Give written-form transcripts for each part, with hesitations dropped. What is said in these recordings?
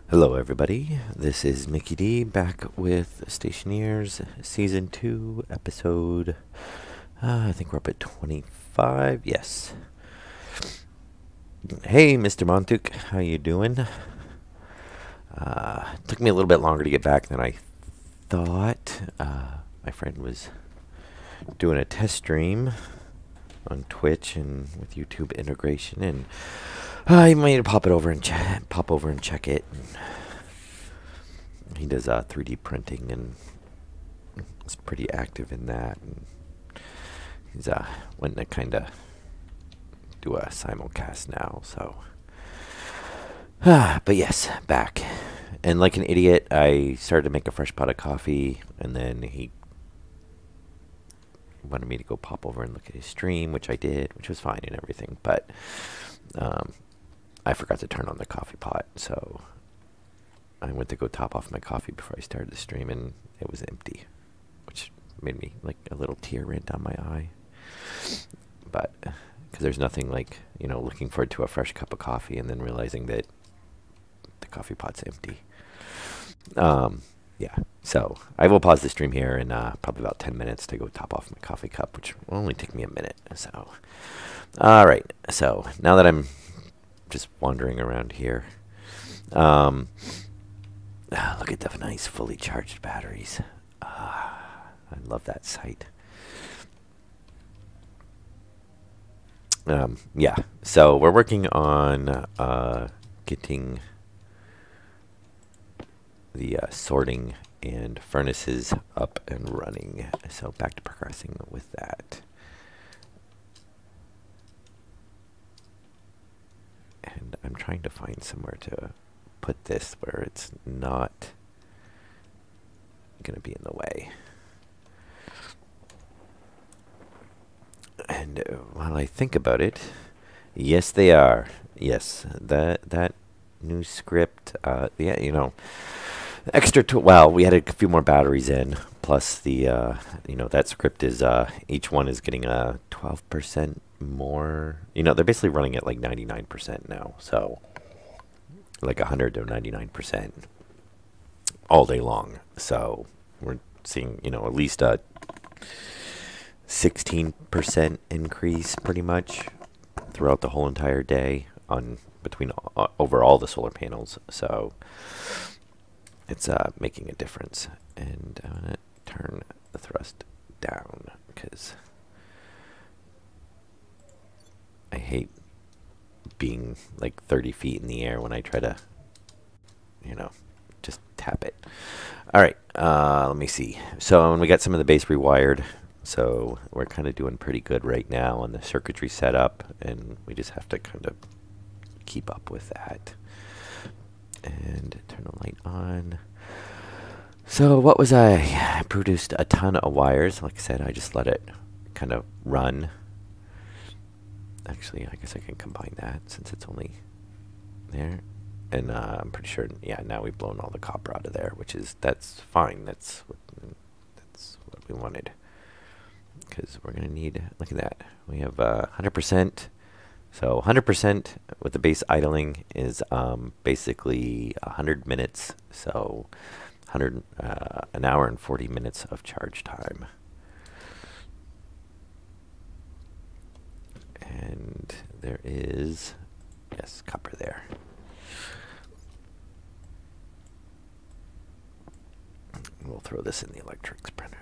Hello, everybody. This is Mickey D back with Stationeers Season 2, episode. I think we're up at 25. Yes. Hey, Mr. Montuk, how you doing? Took me a little bit longer to get back than I thought. My friend was doing a test stream on Twitch and with YouTube integration, and I made to pop over and check it. He does 3D printing and is pretty active in that. And he's wanting to kind of do a simulcast now. So, but yes, back. And like an idiot, I started to make a fresh pot of coffee, and then he wanted me to go pop over and look at his stream, which I did, which was fine and everything. But I forgot to turn on the coffee pot, so I went to go top off my coffee before I started the stream, and it was empty, which made me like a little tear ran down my eye. But because there's nothing like, looking forward to a fresh cup of coffee and then realizing that the coffee pot's empty. Yeah, so I will pause the stream here in probably about 10 minutes to go top off my coffee cup, which will only take me a minute. So, all right. So now that I'm just wandering around here, look at the nice fully charged batteries. I love that sight. Yeah, so we're working on getting the sorting and furnaces up and running. So back to progressing with that. And I'm trying to find somewhere to put this where it's not going to be in the way. And while I think about it, yes, they are. Yes, that new script. Yeah, extra to, well, we had a few more batteries in, plus the that script is each one is getting a 12% more. They're basically running at like 99% now, so like 100 to 99% all day long. So we're seeing at least a 16% increase pretty much throughout the whole entire day on between over all the solar panels. So it's making a difference. And I'm going to turn the thrust down because I hate being like 30 feet in the air when I try to, just tap it. All right, let me see. So we got some of the base rewired. So we're kind of doing pretty good right now on the circuitry setup, and we just have to kind of keep up with that. And turn the light on. So what was I produced a ton of wires. Like I said, I just let it kind of run. Actually, I guess I can combine that since it's only there. And I'm pretty sure, yeah, now we've blown all the copper out of there, that's fine. That's what we wanted. Because we're going to need, look at that. We have 100%. So 100% with the base idling is basically 100 minutes. So an hour and 40 minutes of charge time. And there is, yes, copper there. We'll throw this in the electrics printer.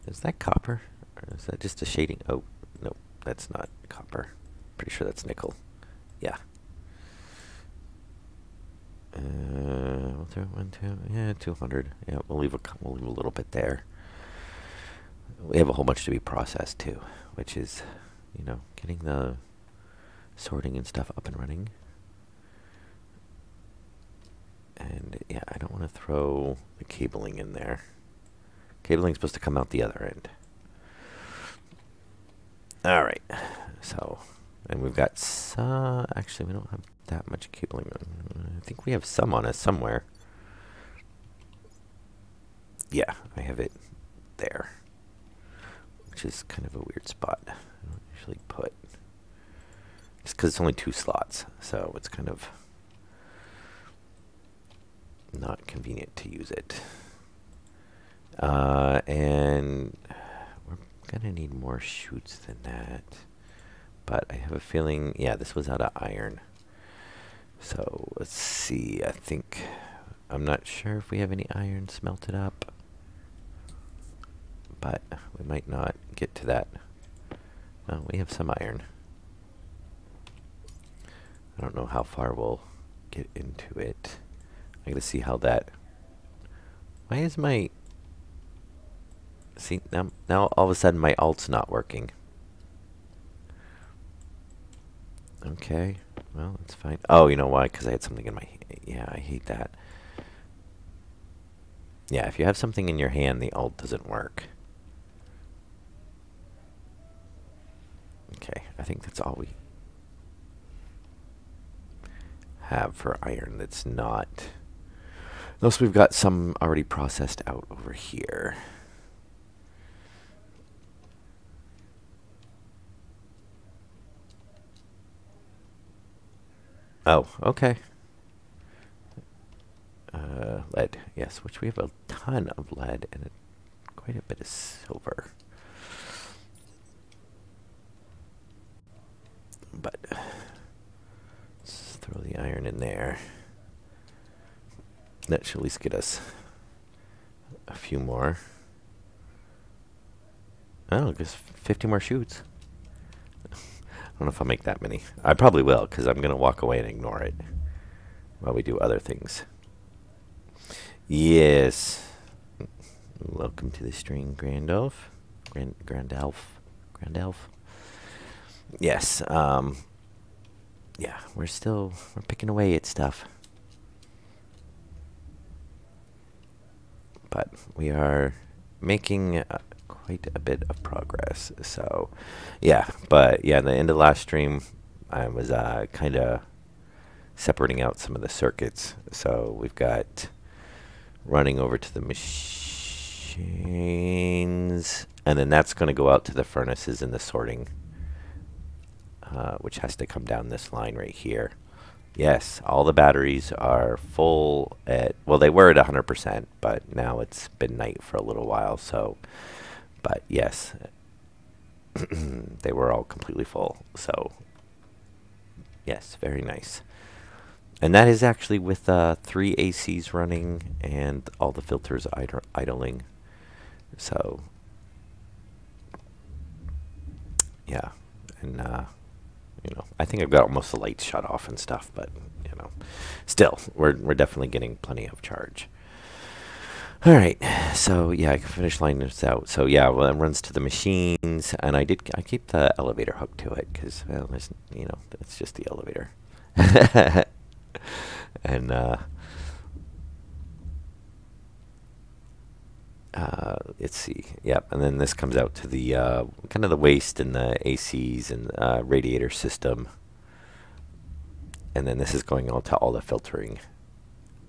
Is that copper? Or is that just a shading? Oh, no, that's not copper. Pretty sure that's nickel. Yeah. We'll throw 200. Yeah, we'll leave a little bit there. We have a whole bunch to be processed too, which is, getting the sorting and stuff up and running. And yeah, I don't want to throw the cabling in there. Cabling's supposed to come out the other end. All right. So, and we've got some. Actually, we don't have that much cabling. I think we have some on us somewhere. Yeah, I have it there, which is kind of a weird spot. I don't usually put. Just because it's only 2 slots, so it's kind of not convenient to use it. And we're gonna need more chutes than that. But I have a feeling, yeah, this was out of iron. So let's see, I'm not sure if we have any iron smelted up. But we might not get to that. Well, we have some iron. I don't know how far we'll get into it. I gotta see how that... Why is my... See, now all of a sudden my alt's not working. Okay, well, that's fine. Oh, you know why? Because I had something in my... Yeah, I hate that. Yeah, if you have something in your hand, the alt doesn't work. Okay, I think that's all we have for iron that's not... Unless we've got some already processed out over here. Oh, okay. Lead, yes, which we have a ton of lead and quite a bit of silver. But let's throw the iron in there. That should at least get us a few more. Oh, just 50 more chutes. I don't know if I'll make that many. I probably will, because I'm going to walk away and ignore it while we do other things. Yes. Welcome to the stream, Grand Elf. Grand Elf. Yes. Yeah, we're picking away at stuff. But we are making quite a bit of progress. So, yeah. But, yeah, at the end of the last stream, I was kind of separating out some of the circuits. So, we've got running over to the machines. And then that's going to go out to the furnaces and the sorting, which has to come down this line right here. Yes, all the batteries are full at, well, they were at 100%, but now it's been night for a little while, so, but yes, they were all completely full, so, yes, very nice. And that is actually with 3 ACs running and all the filters idling, so, yeah, and, you know, I think I've got almost the lights shut off and stuff, but, you know, still, we're definitely getting plenty of charge. All right, so, yeah, I can finish lining this out. So, yeah, well, it runs to the machines, and I keep the elevator hooked to it, because, well, there's, you know, it's just the elevator. And, let's see. Yep, and then this comes out to the kind of the waste and the ACs and radiator system. And then this is going on to all the filtering.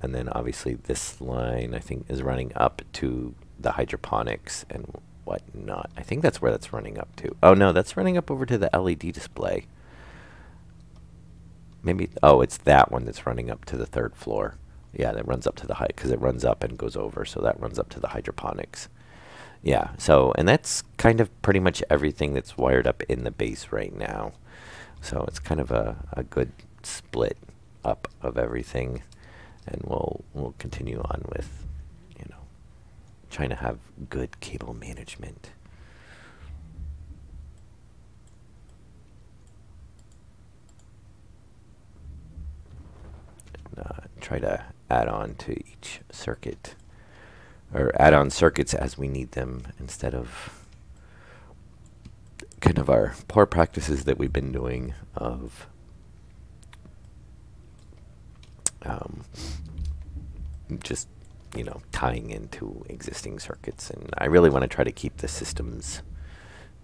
And then obviously this line, I think, is running up to the hydroponics and whatnot. I think that's where that's running up to. Oh, no, that's running up over to the LED display. Maybe, oh, it's that one that's running up to the 3rd floor. Yeah, that runs up to the height, because it runs up and goes over, so that runs up to the hydroponics. Yeah, so, and that's kind of pretty much everything that's wired up in the base right now. So it's kind of a good split up of everything, and we'll continue on with, you know, trying to have good cable management. And, try to add on to each circuit, or add on circuits as we need them, instead of kind of our poor practices that we've been doing of just, you know, tying into existing circuits. And I really want to try to keep the systems,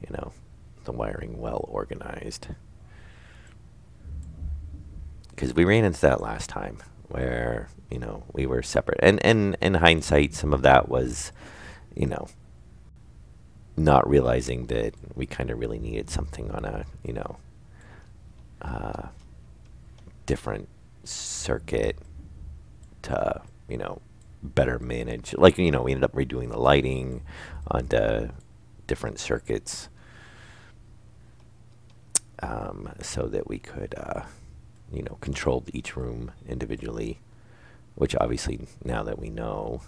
you know, the wiring well organized, because we ran into that last time where, you know, we were separate. And in hindsight, some of that was, you know, not realizing that we kind of really needed something on a, you know, different circuit to, better manage. Like, we ended up redoing the lighting on the different circuits, so that we could, control each room individually, which obviously now that we know,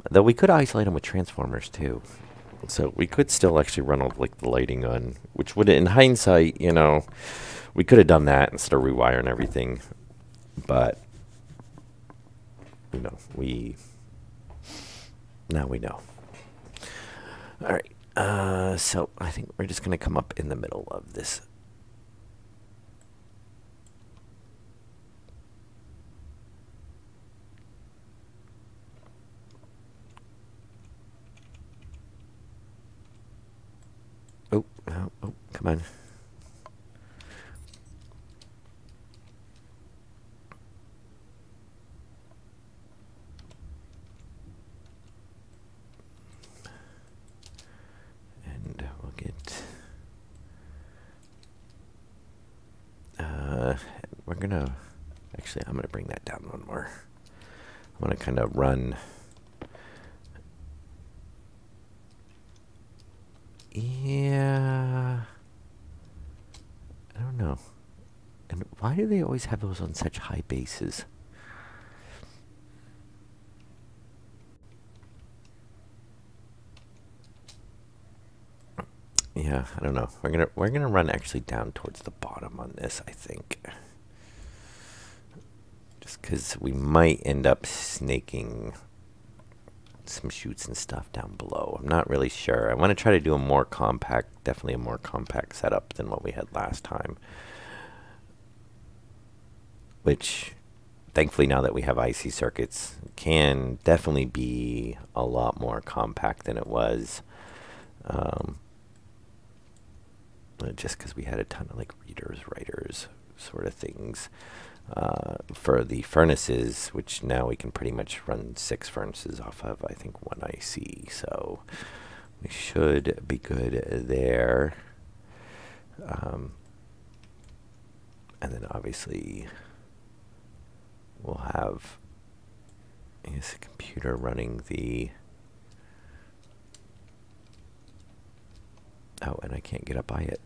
though we could isolate them with transformers too. So we could still actually run all like the lighting on, which would, in hindsight, we could have done that instead of rewiring everything. But we now we know. All right. So I think we're just gonna come up in the middle of this. Oh, come on. And we'll get... we're gonna... Actually, I'm gonna bring that down one more. I'm gonna kind of run... Yeah... I don't know. And why do they always have those on such high bases? Yeah, I don't know. We're gonna run actually down towards the bottom on this, I think. Just because we might end up snaking some chutes and stuff down below. I'm not really sure. I want to try to do a more compact, definitely a more compact setup than what we had last time. Which, thankfully, now that we have IC circuits, can definitely be a lot more compact than it was. Just because we had a ton of like readers, writers, sort of things. For the furnaces, which now we can pretty much run 6 furnaces off of, I think, 1 IC. So we should be good there. And then obviously we'll have, I guess, a computer running the... Oh, and I can't get up by it.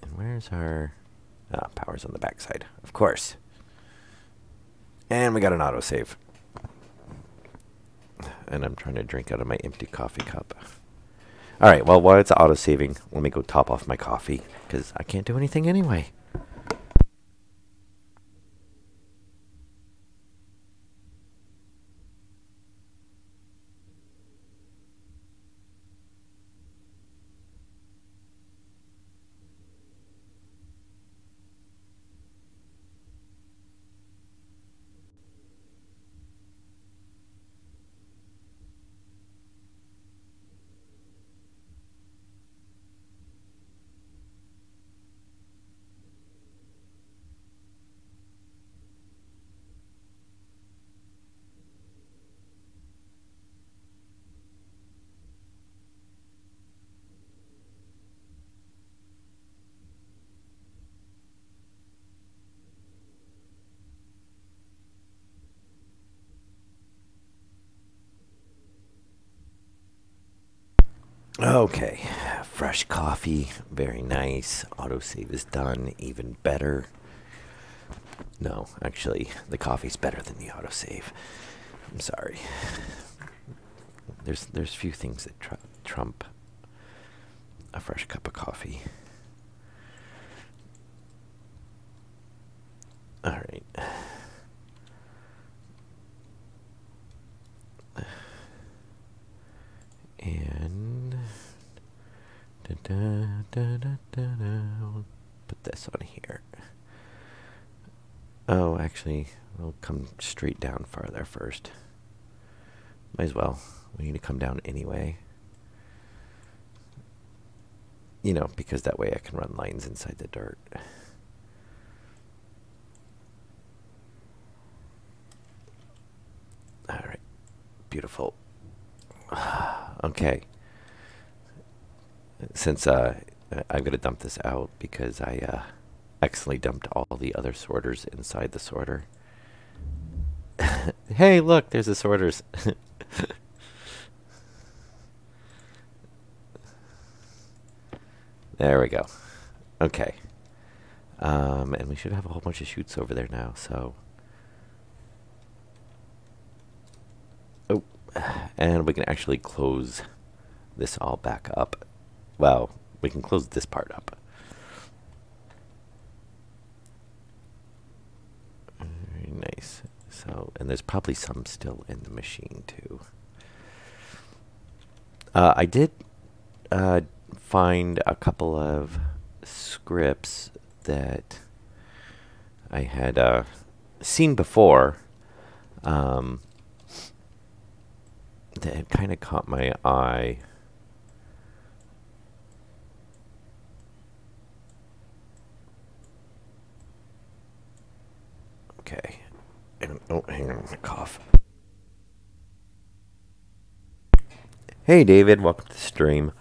And where's our... Ah, power's on the backside, of course. And we got an autosave. And I'm trying to drink out of my empty coffee cup. Alright, well, while it's autosaving, let me go top off my coffee, because I can't do anything anyway. Okay, fresh coffee, very nice. Autosave is done, even better. No, actually, the coffee's better than the autosave. I'm sorry. There's few things that trump a fresh cup of coffee. All right. And we'll put this on here. Oh, actually, we'll come straight down farther first. Might as well. We need to come down anyway. Because that way I can run lines inside the dirt. Alright. Beautiful. Okay. Since I'm going to dump this out because I accidentally dumped all the other sorters inside the sorter. Hey, look, there's the sorters. There we go. Okay. And we should have a whole bunch of chutes over there now, so. Oh, and we can actually close this all back up. Well, we can close this part up. Very nice. So, and there's probably some still in the machine too. I did find a couple of scripts that I had seen before that had kind of caught my eye. Okay. And, oh, hang on, my cough. Hey, David, welcome to the stream.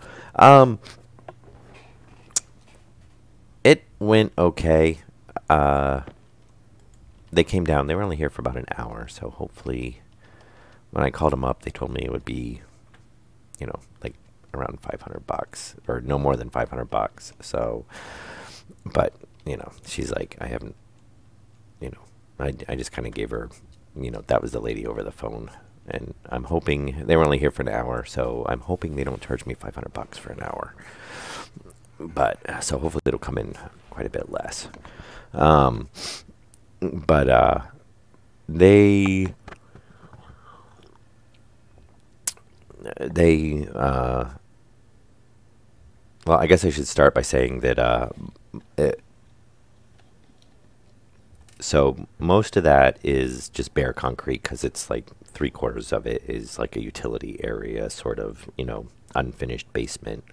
It went okay. They came down. They were only here for about an hour, so hopefully, when I called them up, they told me it would be, you know, like around $500 or no more than $500. So, but you know, she's like, I haven't, you know, I just kind of gave her, you know, that was the lady over the phone. And I'm hoping they were only here for an hour, so I'm hoping they don't charge me $500 for an hour. But so hopefully it'll come in quite a bit less. But they well, I guess I should start by saying that so most of that is just bare concrete because it's like 3/4 of it is like a utility area, sort of, you know, unfinished basement,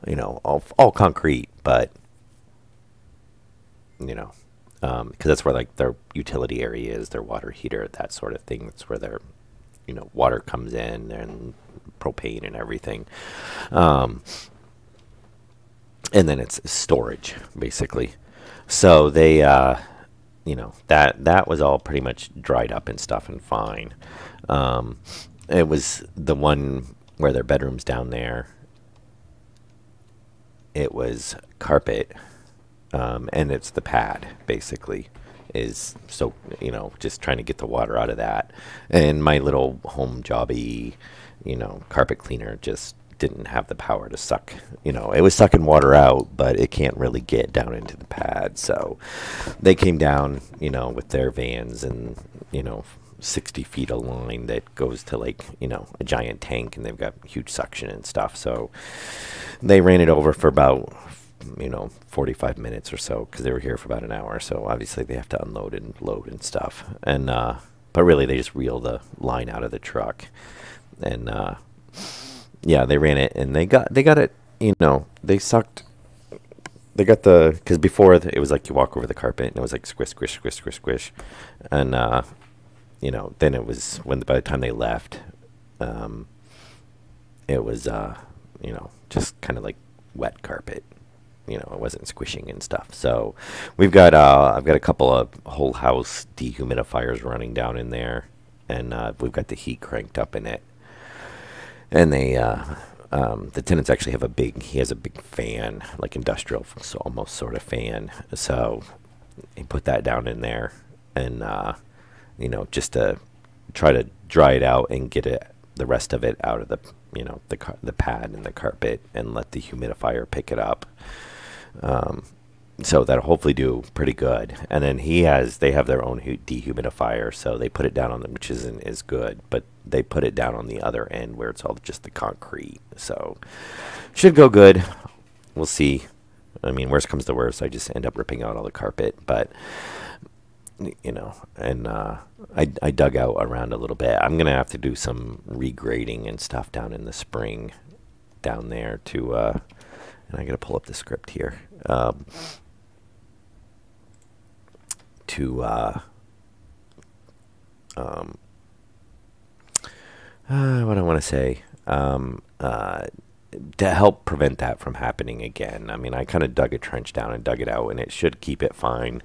you know, all concrete, but you know, because that's where like their utility area is, their water heater, that sort of thing. That's where their, you know, water comes in and propane and everything. And then it's storage basically. So they, you know, that was all pretty much dried up and stuff and fine. It was the one where their bedroom's down there. It was carpet, and it's the pad basically is, so, you know, just trying to get the water out of that. And my little home jobby, you know, carpet cleaner just didn't have the power to suck, you know, it was sucking water out, but it can't really get down into the pad. So they came down, you know, with their vans and, you know, 60 feet of line that goes to like, you know, a giant tank, and they've got huge suction and stuff. So they ran it over for about, you know, 45 minutes or so because they were here for about an hour. So obviously they have to unload and load and stuff. And, but really they just reel the line out of the truck. And, yeah, they ran it and they got it, you know, they sucked. They got because before it was like you walk over the carpet and it was like squish, squish, squish, squish, squish. And, you know, then it was by the time they left, it was, you know, just kind of like wet carpet. You know, it wasn't squishing and stuff. So I've got a couple of whole house dehumidifiers running down in there, and we've got the heat cranked up in it. And they, the tenants actually have he has a big fan, like industrial, so almost sort of fan. So he put that down in there, and, you know, just to try to dry it out and get the rest of it out of the, you know, the pad and the carpet, and let the humidifier pick it up. So that'll hopefully do pretty good. And then they have their own dehumidifier, so they put it down on them, which isn't as good, but they put it down on the other end where it's all just the concrete. So should go good. We'll see. I mean, worst comes to worst, I just end up ripping out all the carpet, but you know, and I dug out around a little bit. I'm gonna have to do some regrading and stuff down in the spring down there to and I gotta pull up the script here. What I want to say, to help prevent that from happening again. I mean, I kind of dug a trench down and dug it out, and it should keep it fine.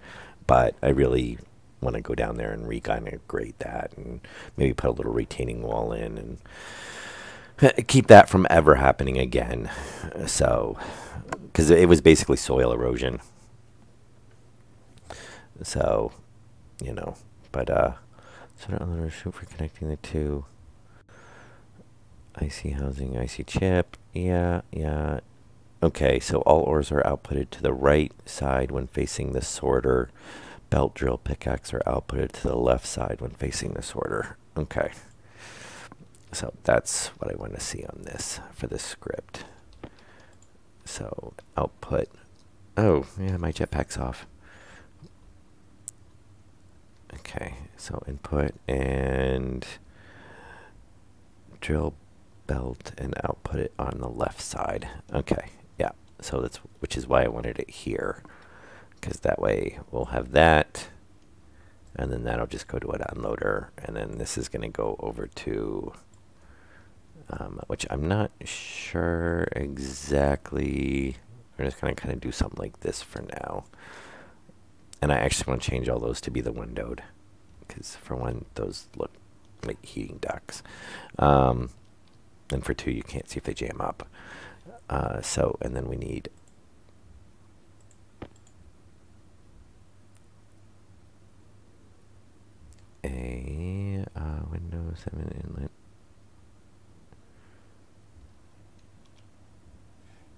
But I really want to go down there and kind of grate that, and maybe put a little retaining wall in, and keep that from ever happening again. So, because it was basically soil erosion. So, you know, but sort of another shoot for connecting the two. IC housing, IC chip. Yeah, yeah. Okay, so all ores are outputted to the right side when facing the sorter. Belt drill pickaxe are outputted to the left side when facing the sorter. Okay. So that's what I want to see on this for this script. So output. Oh, yeah, my jetpack's off. Okay, so input and drill belt and output it on the left side. Okay, yeah. So that's, which is why I wanted it here, because that way we'll have that, and then that'll just go to an unloader, and then this is going to go over to, which I'm not sure exactly. We're just going to kind of do something like this for now. And I actually want to change all those to be the windowed, because for one, those look like heating ducts. And for two, you can't see if they jam up. So, and then we need a Windows 7 inlet.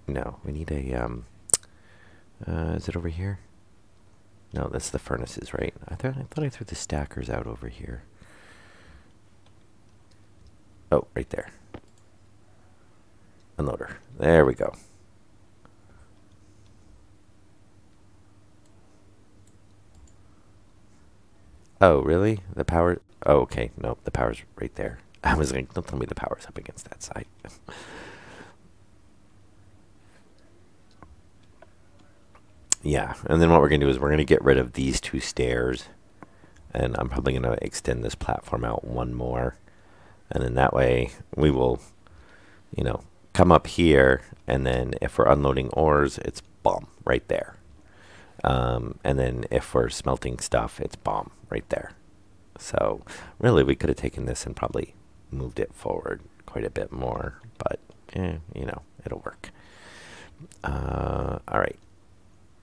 No, we need a, is it over here? No, that's the furnaces, right? I thought I threw the stackers out over here. Oh, right there. Unloader. There we go. Oh, really? The power? Oh, okay. No, the power's right there. I was like, don't tell me the power's up against that side. Yeah, and then what we're going to do is we're going to get rid of these two stairs. And I'm probably going to extend this platform out one more. And then that way we will, you know, come up here, and then if we're unloading ores, it's bomb right there. And then if we're smelting stuff, it's bomb right there. So really, we could have taken this and probably moved it forward quite a bit more, but you know, it'll work. All right.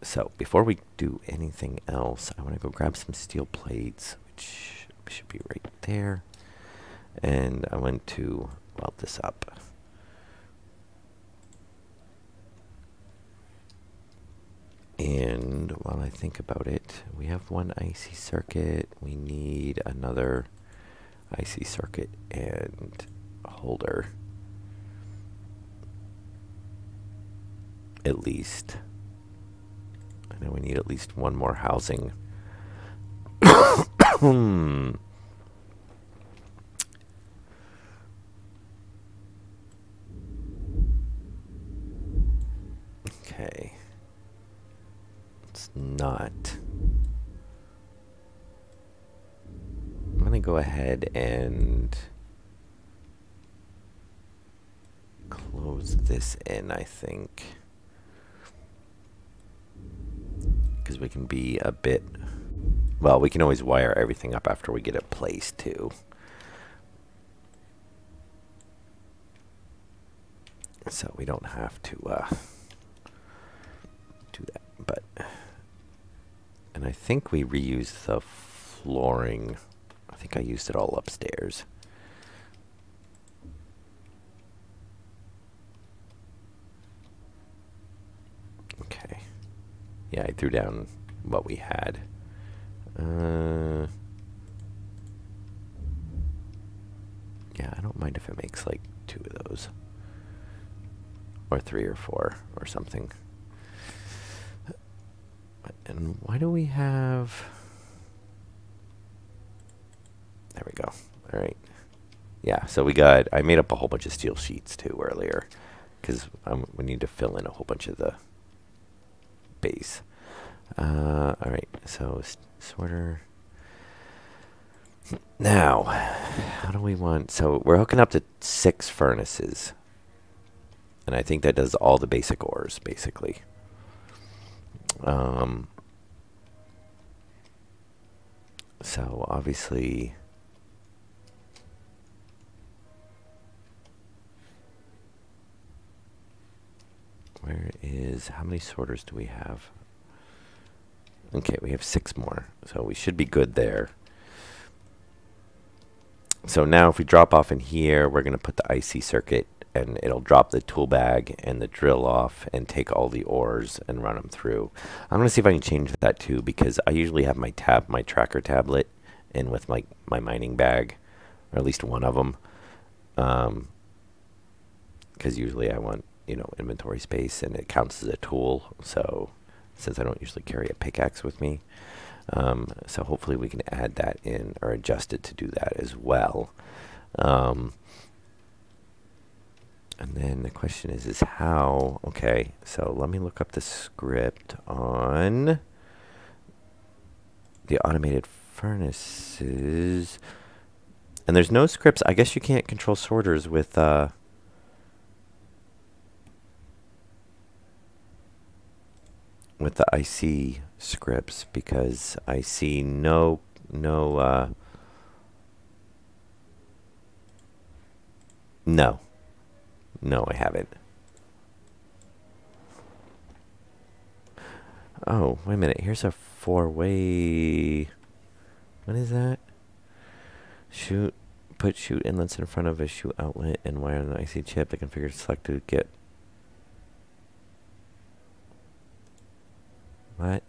So before we do anything else, I want to go grab some steel plates, which should be right there. And I want to weld this up. And while I think about it, we have one IC circuit. We need another IC circuit and holder. At least. I know we need at least one more housing. Okay. It's not. I'm going to go ahead and close this in, I think. Because we can be a bit... Well, we can always wire everything up after we get it placed, too. So we don't have to do that. But... And I think we reused the flooring. I think I used it all upstairs. Okay. Yeah, I threw down what we had. Yeah, I don't mind if it makes like 2 of those. Or 3 or 4 or something. And why do we have... There we go. All right. Yeah, so we got... I made up a whole bunch of steel sheets too earlier. Because we need to fill in a whole bunch of the base. All right, so sorter. Now, how do we want... So we're hooking up to 6 furnaces. And I think that does all the basic ores, basically. So obviously, how many sorters do we have? Okay, we have 6 more, so we should be good there. So now if we drop off in here, we're going to put the IC circuit, and it'll drop the tool bag and the drill off and take all the ores and run them through. I'm going to see if I can change that too, because I usually have my tracker tablet in with my mining bag, or at least one of them, because usually I want, inventory space, and it counts as a tool. So since I don't usually carry a pickaxe with me, so hopefully we can add that in or adjust it to do that as well. And then the question is how. Okay, so let me look up the script on the automated furnaces. And there's no scripts. I guess you can't control sorters with the IC scripts, because I see no, no, I haven't. Oh, wait a minute. Here's a 4-way. What is that? Put shoot inlets in front of a shoot outlet and wire on the IC chip. The configure select to get. What?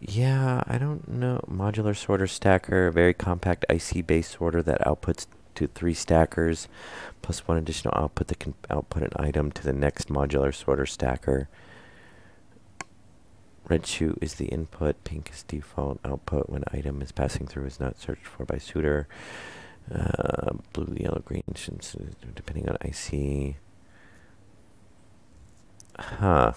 Yeah, I don't know. Modular sorter stacker, very compact IC-based sorter that outputs to 3 stackers, plus 1 additional output that can output an item to the next modular sorter stacker. Red shoot is the input, pink is default output when item is passing through is not searched for by suitor. Blue, yellow, green, depending on IC. Huh.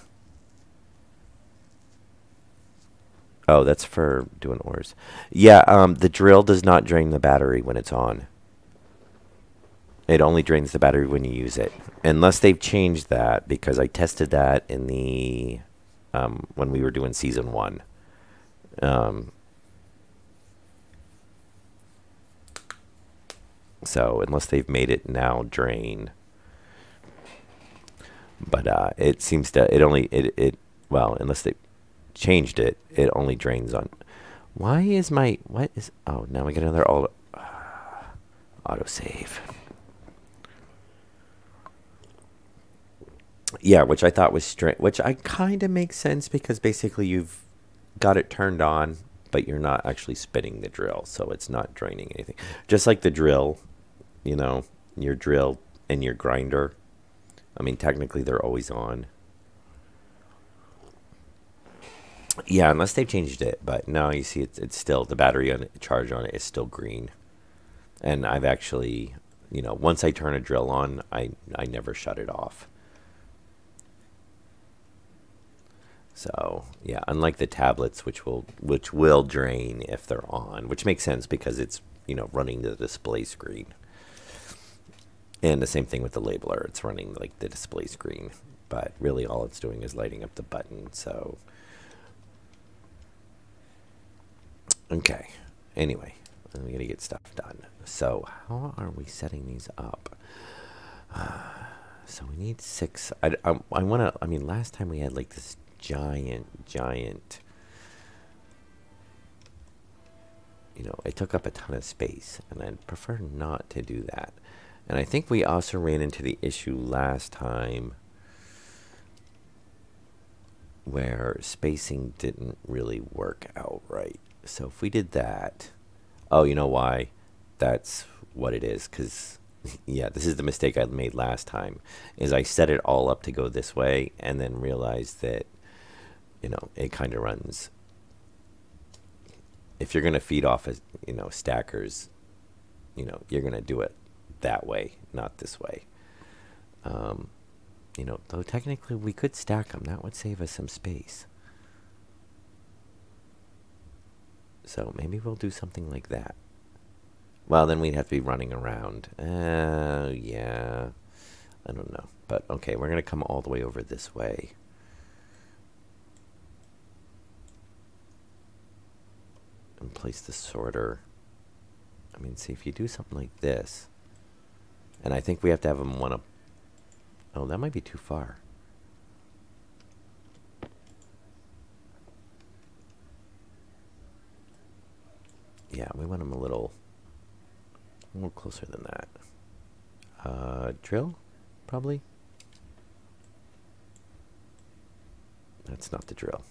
Oh, that's for doing ores. Yeah, the drill does not drain the battery when it's on. It only drains the battery when you use it. Unless they've changed that, because I tested that in the when we were doing season 1. So unless they've made it now drain. But it seems to well, unless they changed it, it only drains on. Why is my oh, now we get another auto save. Yeah, which I thought was strange, which I kind of makes sense, because basically you've got it turned on, but you're not actually spinning the drill, so it's not draining anything. Just like the drill, your drill and your grinder. I mean, technically they're always on. Yeah, unless they've changed it, but no, you see, it's still, the battery charge on it is still green. And I've actually, once I turn a drill on, I never shut it off. So yeah, unlike the tablets, which will drain if they're on, which makes sense because it's running the display screen. And the same thing with the labeler, it's running like the display screen, but really all it's doing is lighting up the button. So okay, anyway, we gotta get stuff done. So how are we setting these up? So we need 6. I want to. I mean, last time we had like this giant. It took up a ton of space, and I'd prefer not to do that. And I think we also ran into the issue last time where spacing didn't really work out right. So if we did that, oh, you know why? That's what it is, because yeah, this is the mistake I made last time, is I set it all up to go this way and then realized that, it kind of runs. If you're going to feed off of, stackers, you're going to do it that way, not this way. Though technically we could stack them. That would save us some space. So maybe we'll do something like that. Well, then we'd have to be running around. Yeah. I don't know. But, okay, we're going to come all the way over this way. And place the sorter. I mean, see, if you do something like this. And I think we have to have them one up. Oh, that might be too far. Yeah, we want them a little closer than that. Drill? Probably? That's not the drill.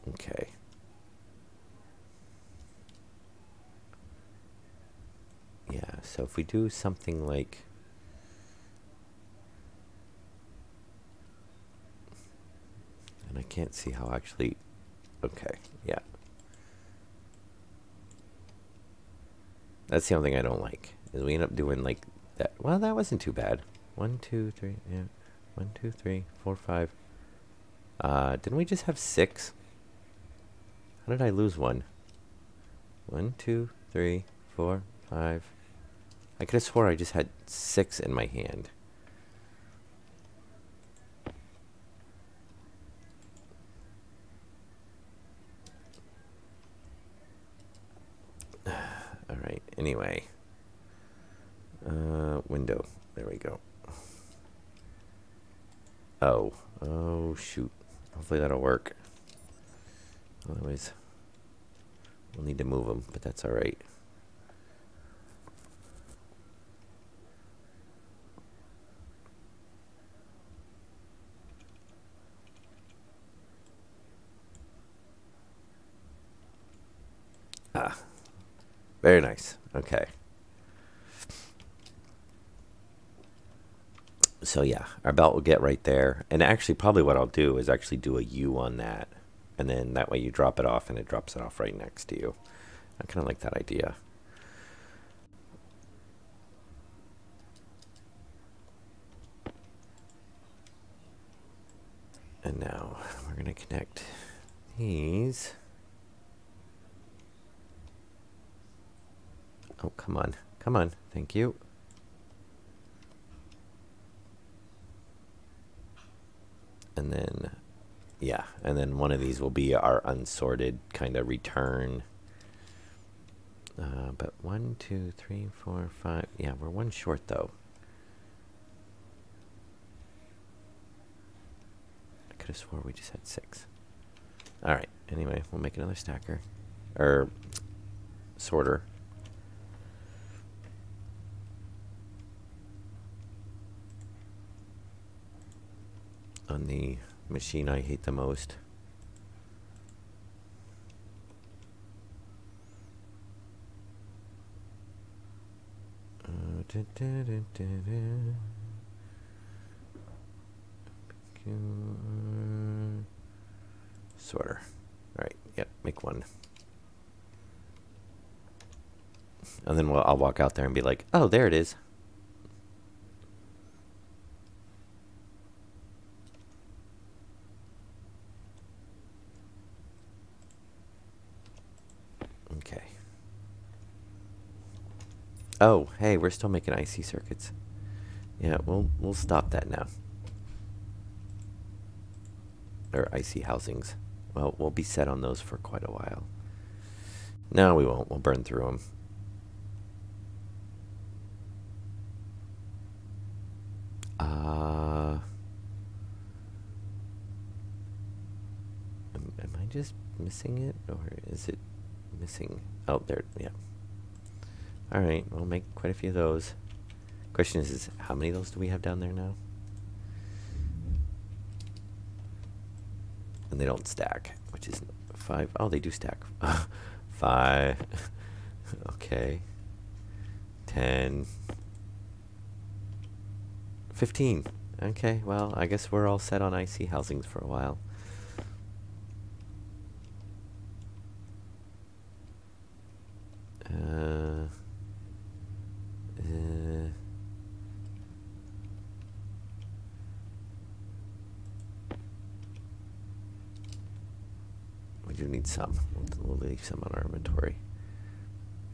Okay. Yeah, so if we do something like... And I can't see how actually... Okay, yeah. That's the only thing I don't like. Is we end up doing like that. Well, that wasn't too bad. 1, 2, 3, yeah. 1, 2, 3, 4, 5. Didn't we just have 6? How did I lose one? 1, 2, 3, 4, 5. I could have swore I just had 6 in my hand. All right. Anyway. Window. There we go. Oh. Oh, shoot. Hopefully that'll work. Otherwise, we'll need to move them, but that's all right. Ah. Very nice. Okay. So yeah, our belt will get right there. And actually, probably what I'll do is actually do a U on that. And then that way you drop it off and it drops it off right next to you. I kind of like that idea. And now we're going to connect these. Oh, come on. Come on. Thank you. And then, yeah, and then one of these will be our unsorted kind of return. But 1, 2, 3, 4, 5. Yeah, we're one short though. I could have swore we just had 6. All right. Anyway, we'll make another stacker or sorter. On the machine I hate the most. Sorter. All right. Yep. Make one. And then I'll walk out there and be like, "Oh, there it is." Okay. Oh, hey, we're still making IC circuits. Yeah, we'll stop that now. Or IC housings. Well, we'll be set on those for quite a while. No, we won't. We'll burn through them. Am I just missing it? Or is it missing? Oh, there, yeah. Alright, we'll make quite a few of those. Question is how many of those do we have down there now? And they don't stack, which is 5. Oh, they do stack. 5. Okay. 10. 15. Okay, well, I guess we're all set on IC housings for a while. do need some. We'll leave some on our inventory.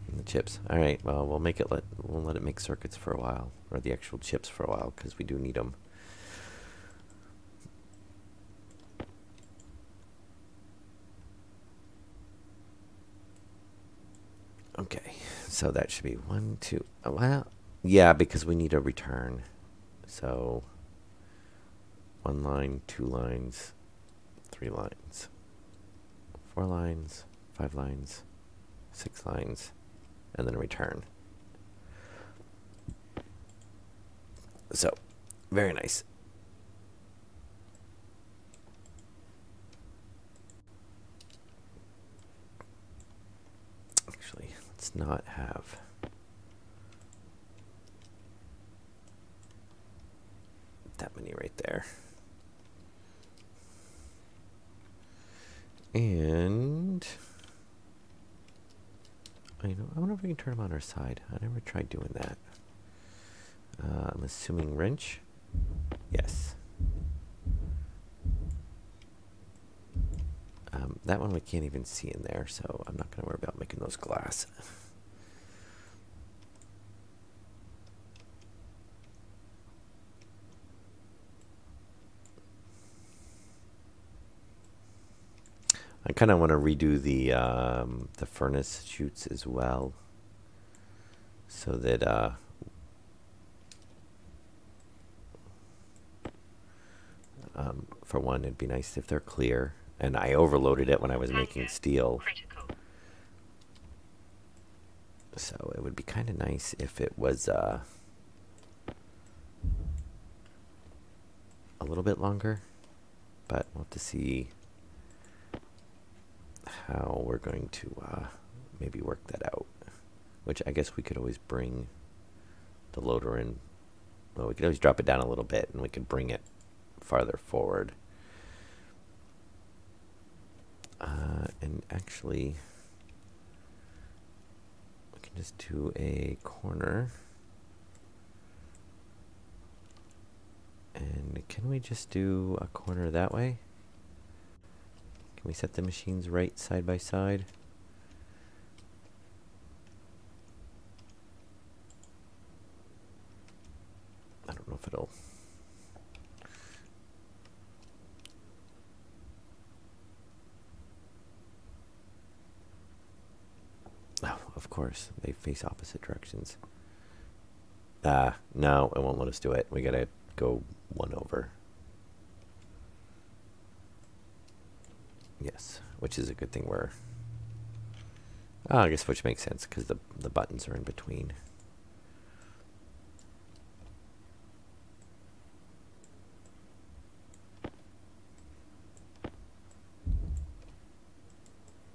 And the chips. All right. Well, we'll let it make circuits for a while, or the actual chips for a while, because we do need them. Okay. So that should be 1, 2. Well, yeah, because we need a return. So 1 line, 2 lines, 3 lines, 4 lines, 5 lines, 6 lines, and then a return. So, very nice. Actually, let's not have that many right there. And I wonder if we can turn them on our side. I never tried doing that. I'm assuming wrench. Yes. That one we can't even see in there, so I'm not going to worry about making those glass. I kind of want to redo the furnace chutes as well, so that for one, it'd be nice if they're clear. And I overloaded it when I was making steel, so it would be kind of nice if it was a little bit longer. But we'll have to see how we're going to maybe work that out. Which I guess we could always bring the loader in. Well, we could always drop it down a little bit, and we could bring it farther forward. And actually, we can just do a corner. And can we just do a corner that way? Can we set the machines right side by side? I don't know if it'll... Oh, of course, they face opposite directions. No, it won't let us do it. We gotta go 1 over. Yes, which is a good thing we're... Oh, I guess which makes sense, because the buttons are in between.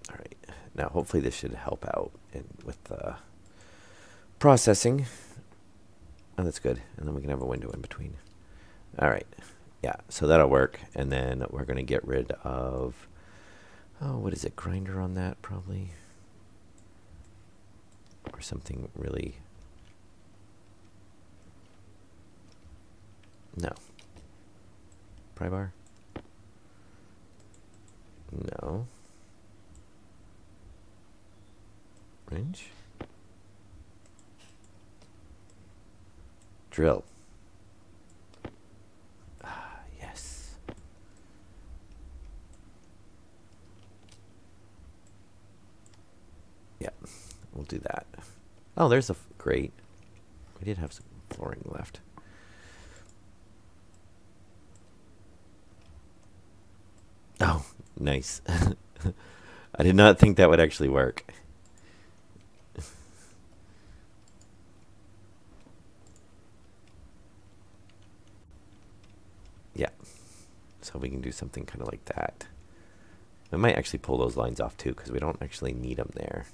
Alright, now hopefully this should help out with the processing. Oh, that's good. And then we can have a window in between. Alright, yeah, so that'll work. And then we're going to get rid of... Oh, what is it? Grinder on that, probably? Or something really... No. Pry bar? No. Wrench? Drill. Ah, yes. Yeah, we'll do that. Oh, there's a grate. We did have some flooring left. Oh, nice. I did not think that would actually work. Yeah. So we can do something kind of like that. I might actually pull those lines off too, because we don't actually need them there.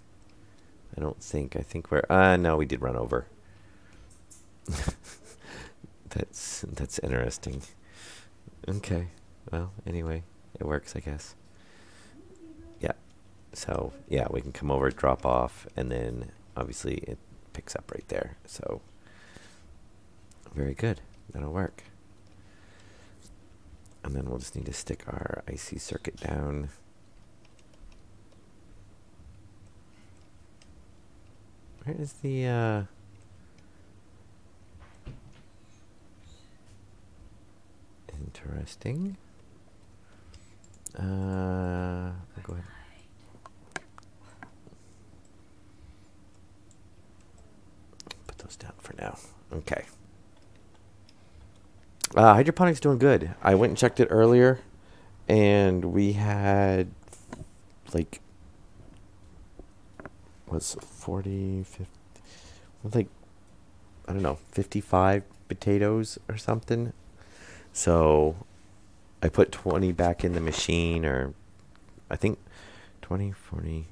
I don't think. I think we're... no, we did run over. That's interesting. Okay. Well, anyway, it works, I guess. Yeah. So, yeah, we can come over, drop off, and then obviously it picks up right there. So, very good. That'll work. And then we'll just need to stick our IC circuit down. Where is the interesting. Go ahead. Put those down for now. Okay. Hydroponics doing good. I went and checked it earlier, and we had like was 40, 50, like I don't know, 55 potatoes or something. So I put 20 back in the machine, or I think 20, 40.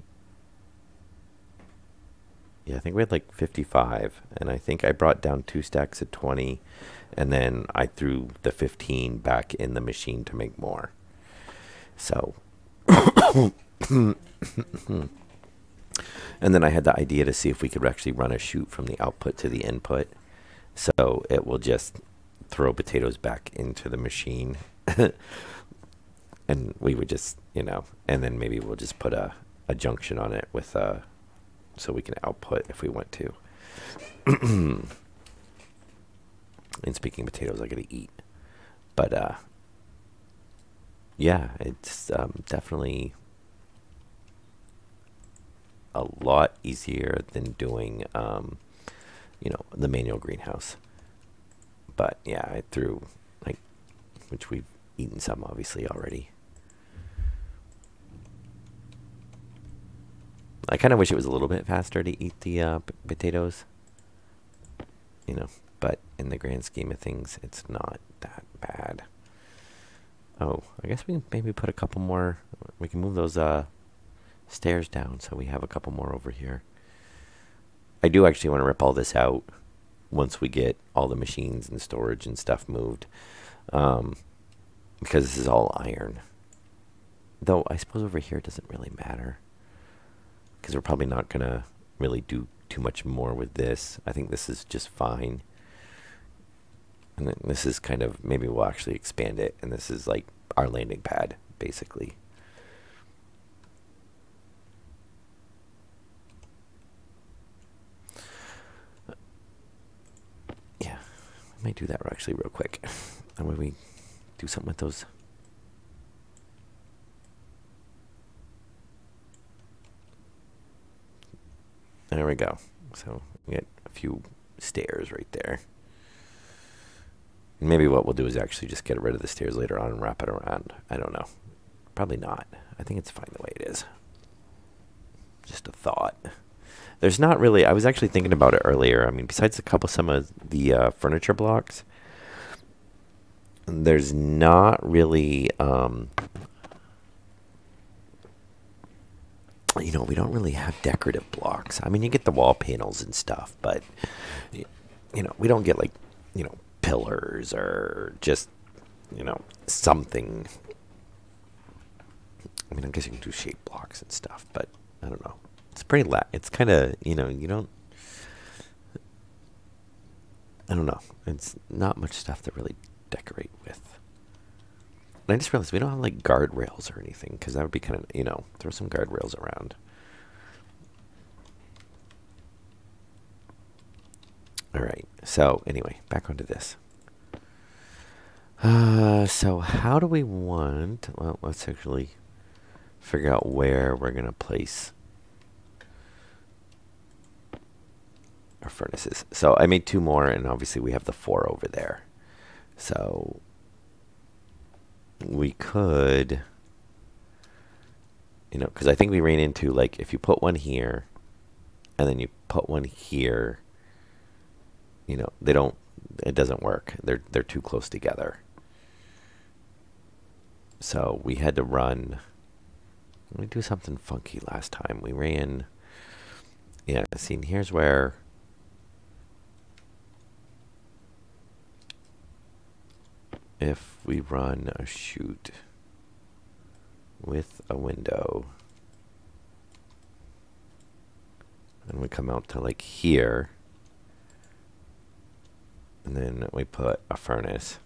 Yeah, I think we had like 55, and I think I brought down 2 stacks of 20, and then I threw the 15 back in the machine to make more. So, and then I had the idea to see if we could actually run a chute from the output to the input. So it will just throw potatoes back into the machine. And we would just, and then maybe we'll just put a junction on it with so we can output if we want to. And speaking of potatoes, I gotta eat. But yeah, it's definitely a lot easier than doing the manual greenhouse. But yeah, I threw which we've eaten some obviously already. I kind of wish it was a little bit faster to eat the potatoes, but in the grand scheme of things, it's not that bad. Oh, I guess we can maybe put a couple more. We can move those stairs down so we have a couple more over here. I do actually want to rip all this out once we get all the machines and storage and stuff moved, because this is all iron. Though I suppose over here it doesn't really matter, because we're probably not going to really do too much more with this. I think this is just fine. And then this is kind of, maybe we'll actually expand it, and this is like our landing pad, basically. Yeah, I might do that actually real quick. And when we do something with those. There we go. So we get a few stairs right there. Maybe what we'll do is actually just get rid of the stairs later on and wrap it around. I don't know. Probably not. I think it's fine the way it is. Just a thought. There's not really, I was actually thinking about it earlier. I mean, besides some of the furniture blocks, there's not really, we don't really have decorative blocks. I mean, you get the wall panels and stuff, but, we don't get pillars or just, something. I mean, I guess you can do shape blocks and stuff, but I don't know. It's pretty it's kind of, you don't, I don't know. It's not much stuff to really decorate with. And I just realized we don't have guardrails or anything, because that would be kind of, throw some guardrails around. All right. So anyway, back onto this. So how do we want? Well, let's actually figure out where we're gonna place our furnaces. So I made 2 more, and obviously we have the 4 over there. So we could, because I think we ran into if you put one here, and then you put one here, they don't. It doesn't work. They're too close together. So we had to run. We do something funky last time. We ran. Yeah. See, here's where. If we run a chute with a window, and we come out to here, and then we put a furnace.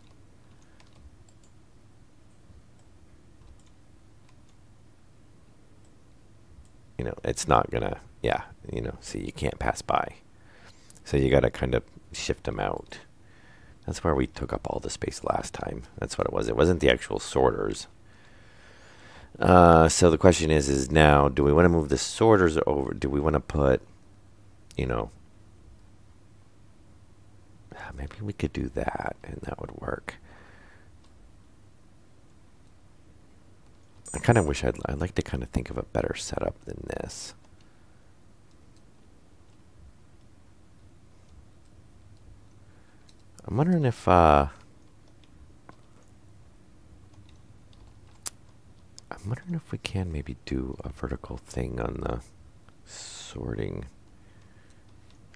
It's not gonna, Yeah, you know, see, you can't pass by. So you got to kind of shift them out. That's where we took up all the space last time. That's what it was. It wasn't the actual sorters. So the question is now, do we want to move the sorters over? Do we want to put, you know, maybe we could do that and that would work. I kind of wish I'd like to kind of think of a better setup than this. I'm wondering if I'm wondering if we can maybe do a vertical thing on the sorting.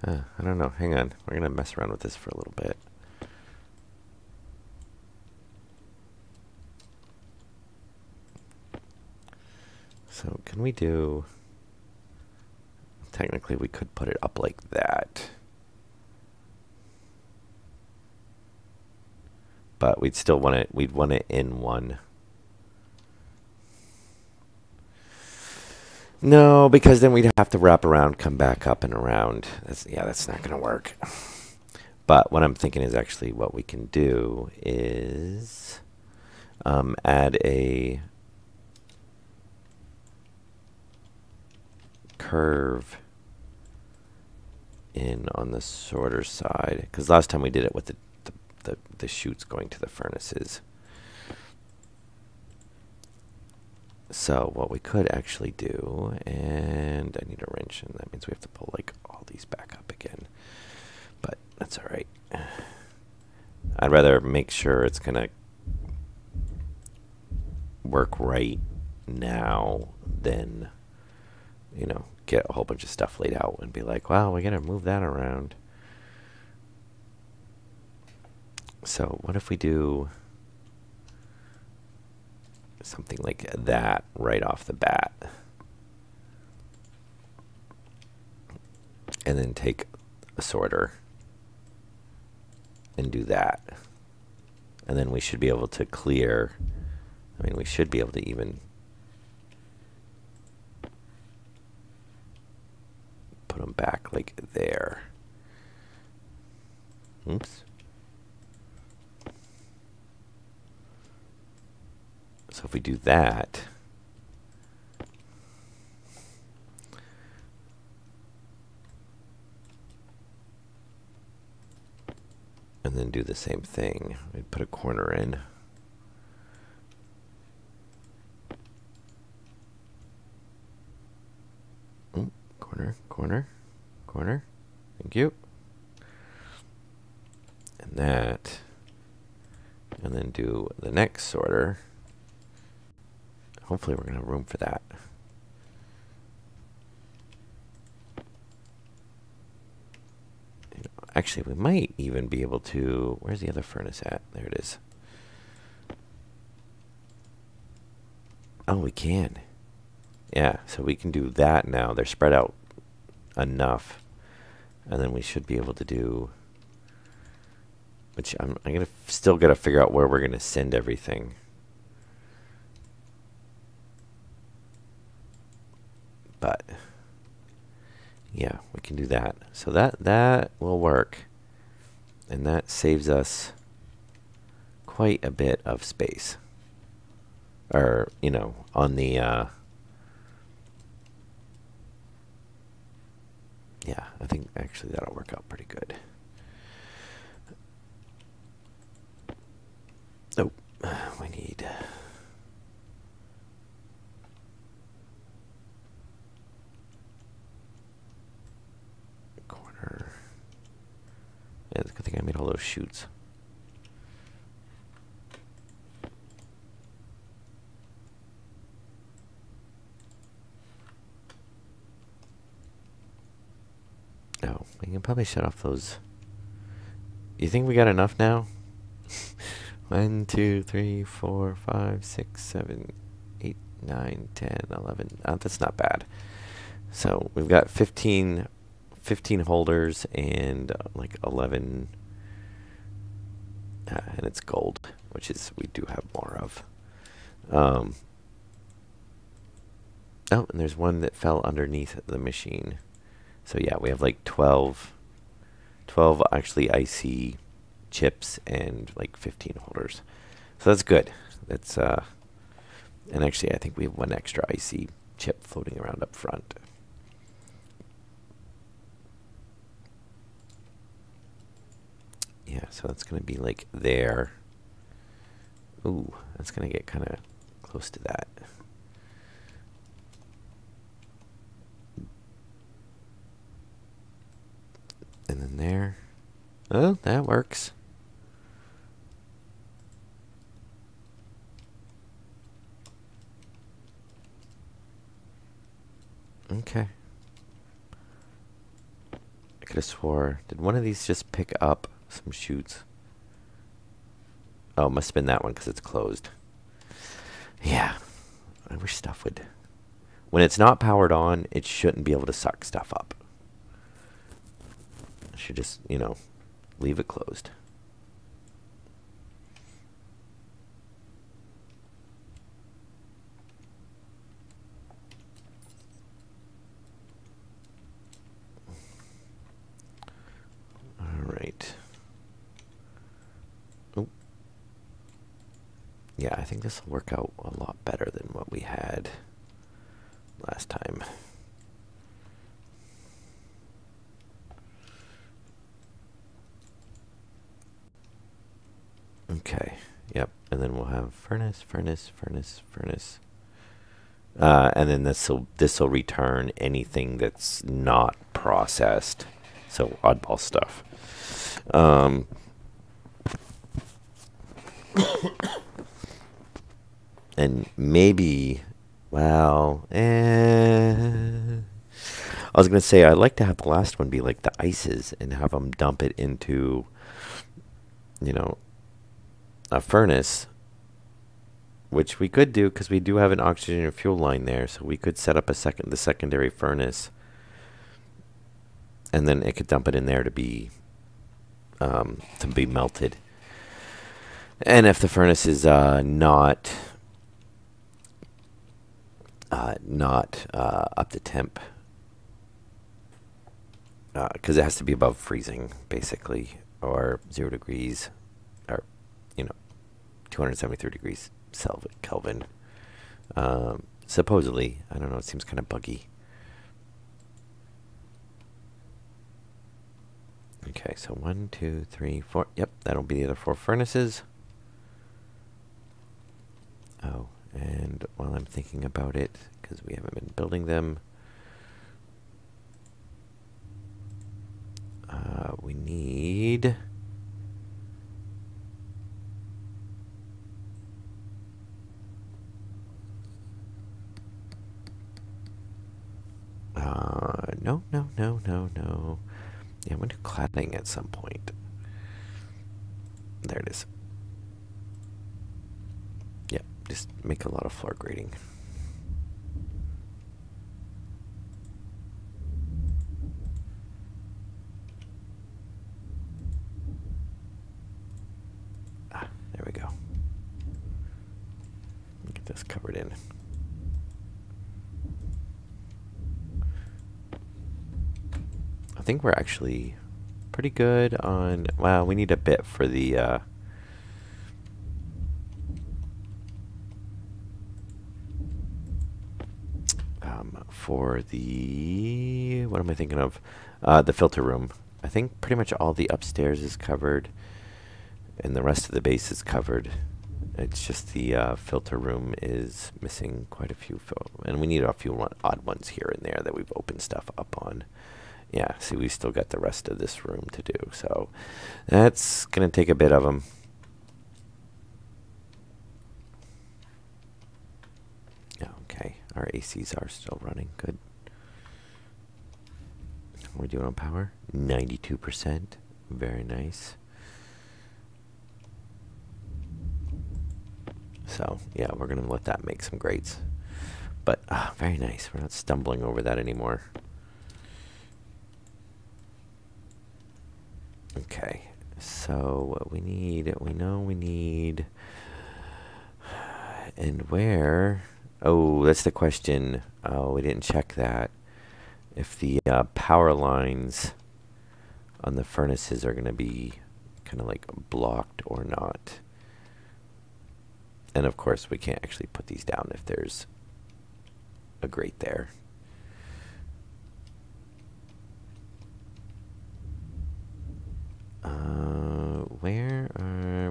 I don't know. Hang on. We're gonna mess around with this for a little bit. So can we do? Technically, we could put it up like that. But we'd still want it, we'd want it in one. No, because then we'd have to wrap around, come back up and around. That's not going to work. But what I'm thinking is actually what we can do is add a curve in on the sorter side. Because last time we did it with the chutes going to the furnaces. So what we could actually do, and I need a wrench, and that means we have to pull like all these back up again. But that's all right. I'd rather make sure it's gonna work right now than, you know, get a whole bunch of stuff laid out and be like, wow, we gotta move that around. So what if we do something like that right off the bat? And then take a sorter and do that. And then we should be able to clear, I mean, we should be able to even put them back like there. Oops. So if we do that, and then do the same thing, we'd put a corner in. Corner, corner, corner. Thank you. And that, and then do the next sorter. Hopefully we're going to have room for that. Actually, we might even be able to... Where's the other furnace at? There it is. Oh, we can. Yeah, so we can do that now. They're spread out enough. And then we should be able to do... Which I'm gonna still got to figure out where we're going to send everything. But... yeah, we can do that. So that will work. And that saves us quite a bit of space. Or, you know, on the... yeah, I think actually that'll work out pretty good. Oh, we need... corner. Yeah, it's a good thing I made all those chutes. Oh, we can probably shut off those. You think we got enough now? 1, 2, 3, 4, 5, 6, 7, 8, 9, 10, 11. That's not bad. So we've got 15 holders and like 11, and it's gold, which is we do have more of. Oh, and there's one that fell underneath the machine. So yeah, we have like 12 actually IC chips and like 15 holders. So that's good. That's and actually I think we have one extra IC chip floating around up front. Yeah, so that's going to be like there. Ooh, that's going to get kind of close to that. And then there. Oh, that works. Okay. I could have swore. Did one of these just pick up some chutes? Oh, must have been that one because it's closed. Yeah. I wish stuff would. When it's not powered on, it shouldn't be able to suck stuff up. It should just, leave it closed. All right. Oh. Yeah, I think this will work out a lot better than what we had last time. Okay. Yep. And then we'll have furnace, furnace, furnace, furnace. And then this will return anything that's not processed. So oddball stuff. And maybe, well, I was gonna say I'd like to have the last one be like the ices and have them dump it into, a furnace, which we could do because we do have an oxygen and fuel line there, so we could set up the secondary furnace, and then it could dump it in there to be melted. And if the furnace is not up to temp, because it has to be above freezing, basically, or 0 degrees, or 273 degrees Kelvin. Supposedly, I don't know. It seems kind of buggy. Okay, so 1, 2, 3, 4. Yep, that'll be the other 4 furnaces. Oh, and while I'm thinking about it, because we haven't been building them, we need... No. Yeah, I'm going to do cladding at some point. There it is. Yeah, just make a lot of floor grading. There we go. Get this covered in. I think we're actually pretty good on... Well, we need a bit for the... for the... What am I thinking of? The filter room. I think pretty much all the upstairs is covered, and the rest of the base is covered. It's just the filter room is missing quite a few, and we need a few odd ones here and there that we've opened stuff up on. Yeah, see, we've still got the rest of this room to do, so that's going to take a bit of them. Okay, our ACs are still running. Good. What are we doing on power? 92%. Very nice. So, yeah, we're going to let that make some grates. But, very nice. We're not stumbling over that anymore. Okay, so what we know we need, and where? Oh, that's the question. Oh, we didn't check that. If the power lines on the furnaces are going to be kind of like blocked or not. And of course, we can't actually put these down if there's a grate there.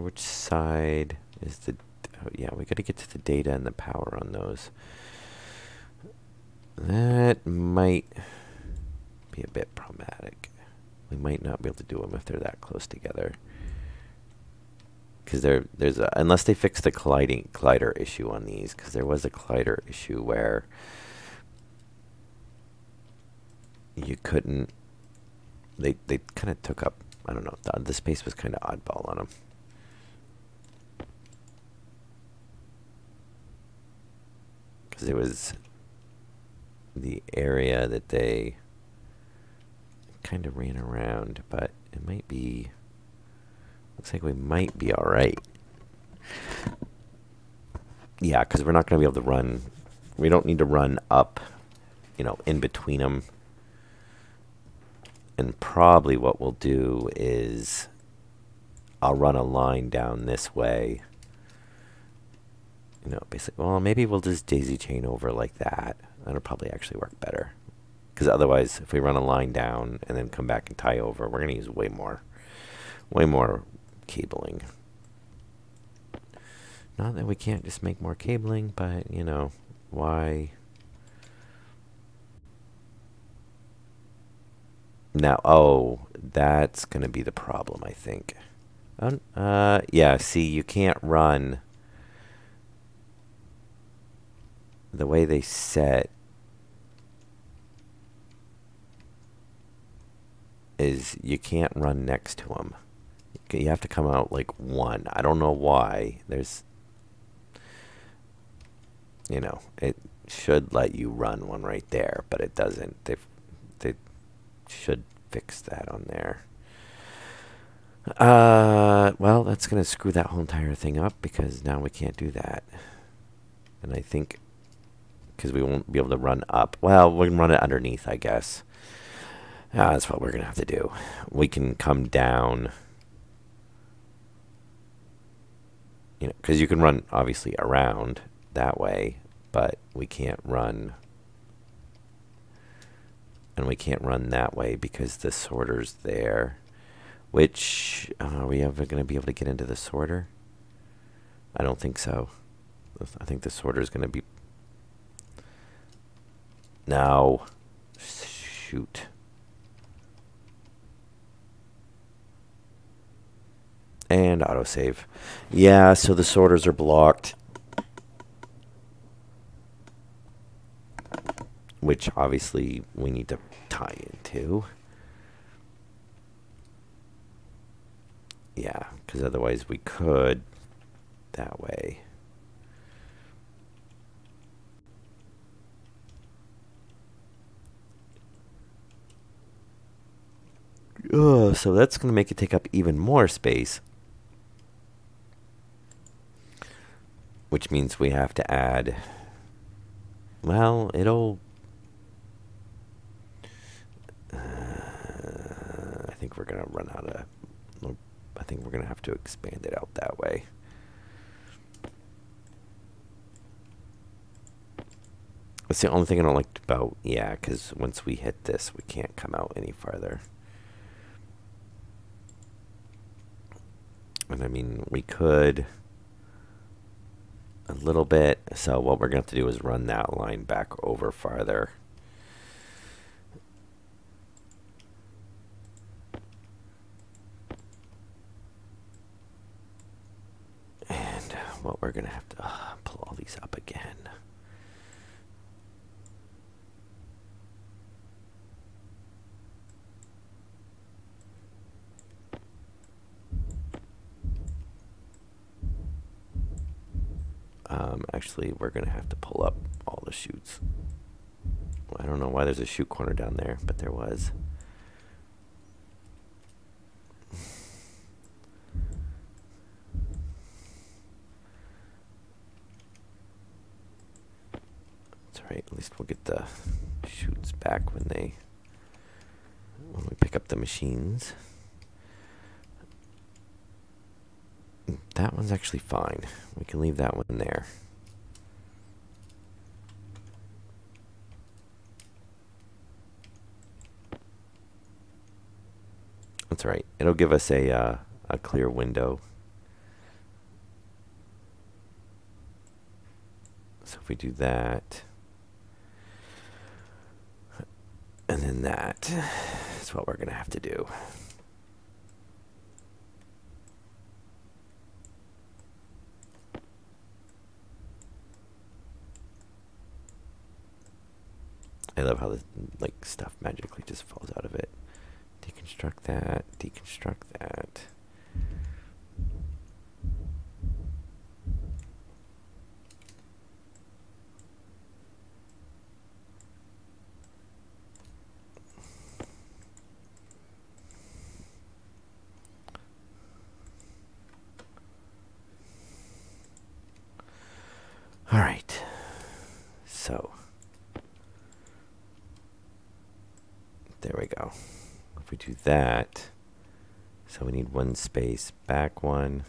Which side is the, oh, yeah, we got to get to the data and the power on those. That might be a bit problematic. We might not be able to do them if they're that close together. Because there's a, unless they fix the collider issue on these, because there was a collider issue where you couldn't, they kind of took up, I don't know, the space was kind of oddball on them. Because it was the area that they kind of ran around, but it might be, looks like we might be all right. Yeah, because we're not going to be able to run, we don't need to run up, you know, in between them. And probably what we'll do is I'll run a line down this way. You know, basically, well, maybe we'll just daisy chain over like that. That'll probably actually work better. Because otherwise, if we run a line down and then come back and tie over, we're going to use way more cabling. Not that we can't just make more cabling, but, you know, why? Now, oh, that's going to be the problem, I think. Yeah, see, you can't run the way they set is you can't run next to them. You have to come out like one. I don't know why. There's, you know, it should let you run one right there, but it doesn't. They should fix that on there. Well, that's going to screw that whole entire thing up because now we can't do that. And I think because we won't be able to run up. Well, we can run it underneath, I guess. That's what we're going to have to do. We can come down, you know, because you can run obviously around that way, but we can't run, and we can't run that way because the sorter's there. Which, are we ever going to be able to get into the sorter? I don't think so. I think the sorter's going to be, no, shoot. And autosave. Yeah, so the sorters are blocked. Which obviously we need to tie into. Yeah, because otherwise we could that way. So that's going to make it take up even more space. Which means we have to add, well, it'll, I think we're going to run out of, I think we're going to have to expand it out that way. That's the only thing I don't like about, yeah, because once we hit this, we can't come out any farther. And I mean, we could a little bit. So what we're going to have to do is run that line back over farther. And what we're going to have to pull all these up again. Actually, we're going to have to pull up all the chutes. Well, I don't know why there's a chute corner down there, but there was. Let's alright. At least we'll get the chutes back when we pick up the machines. That one's actually fine. We can leave that one there. That's right. It'll give us a clear window. So if we do that, and then that is what we're going to have to do. I love how the stuff magically just falls out of it. Deconstruct that, deconstruct that. All right. So there we go. If we do that, so we need one space, back one,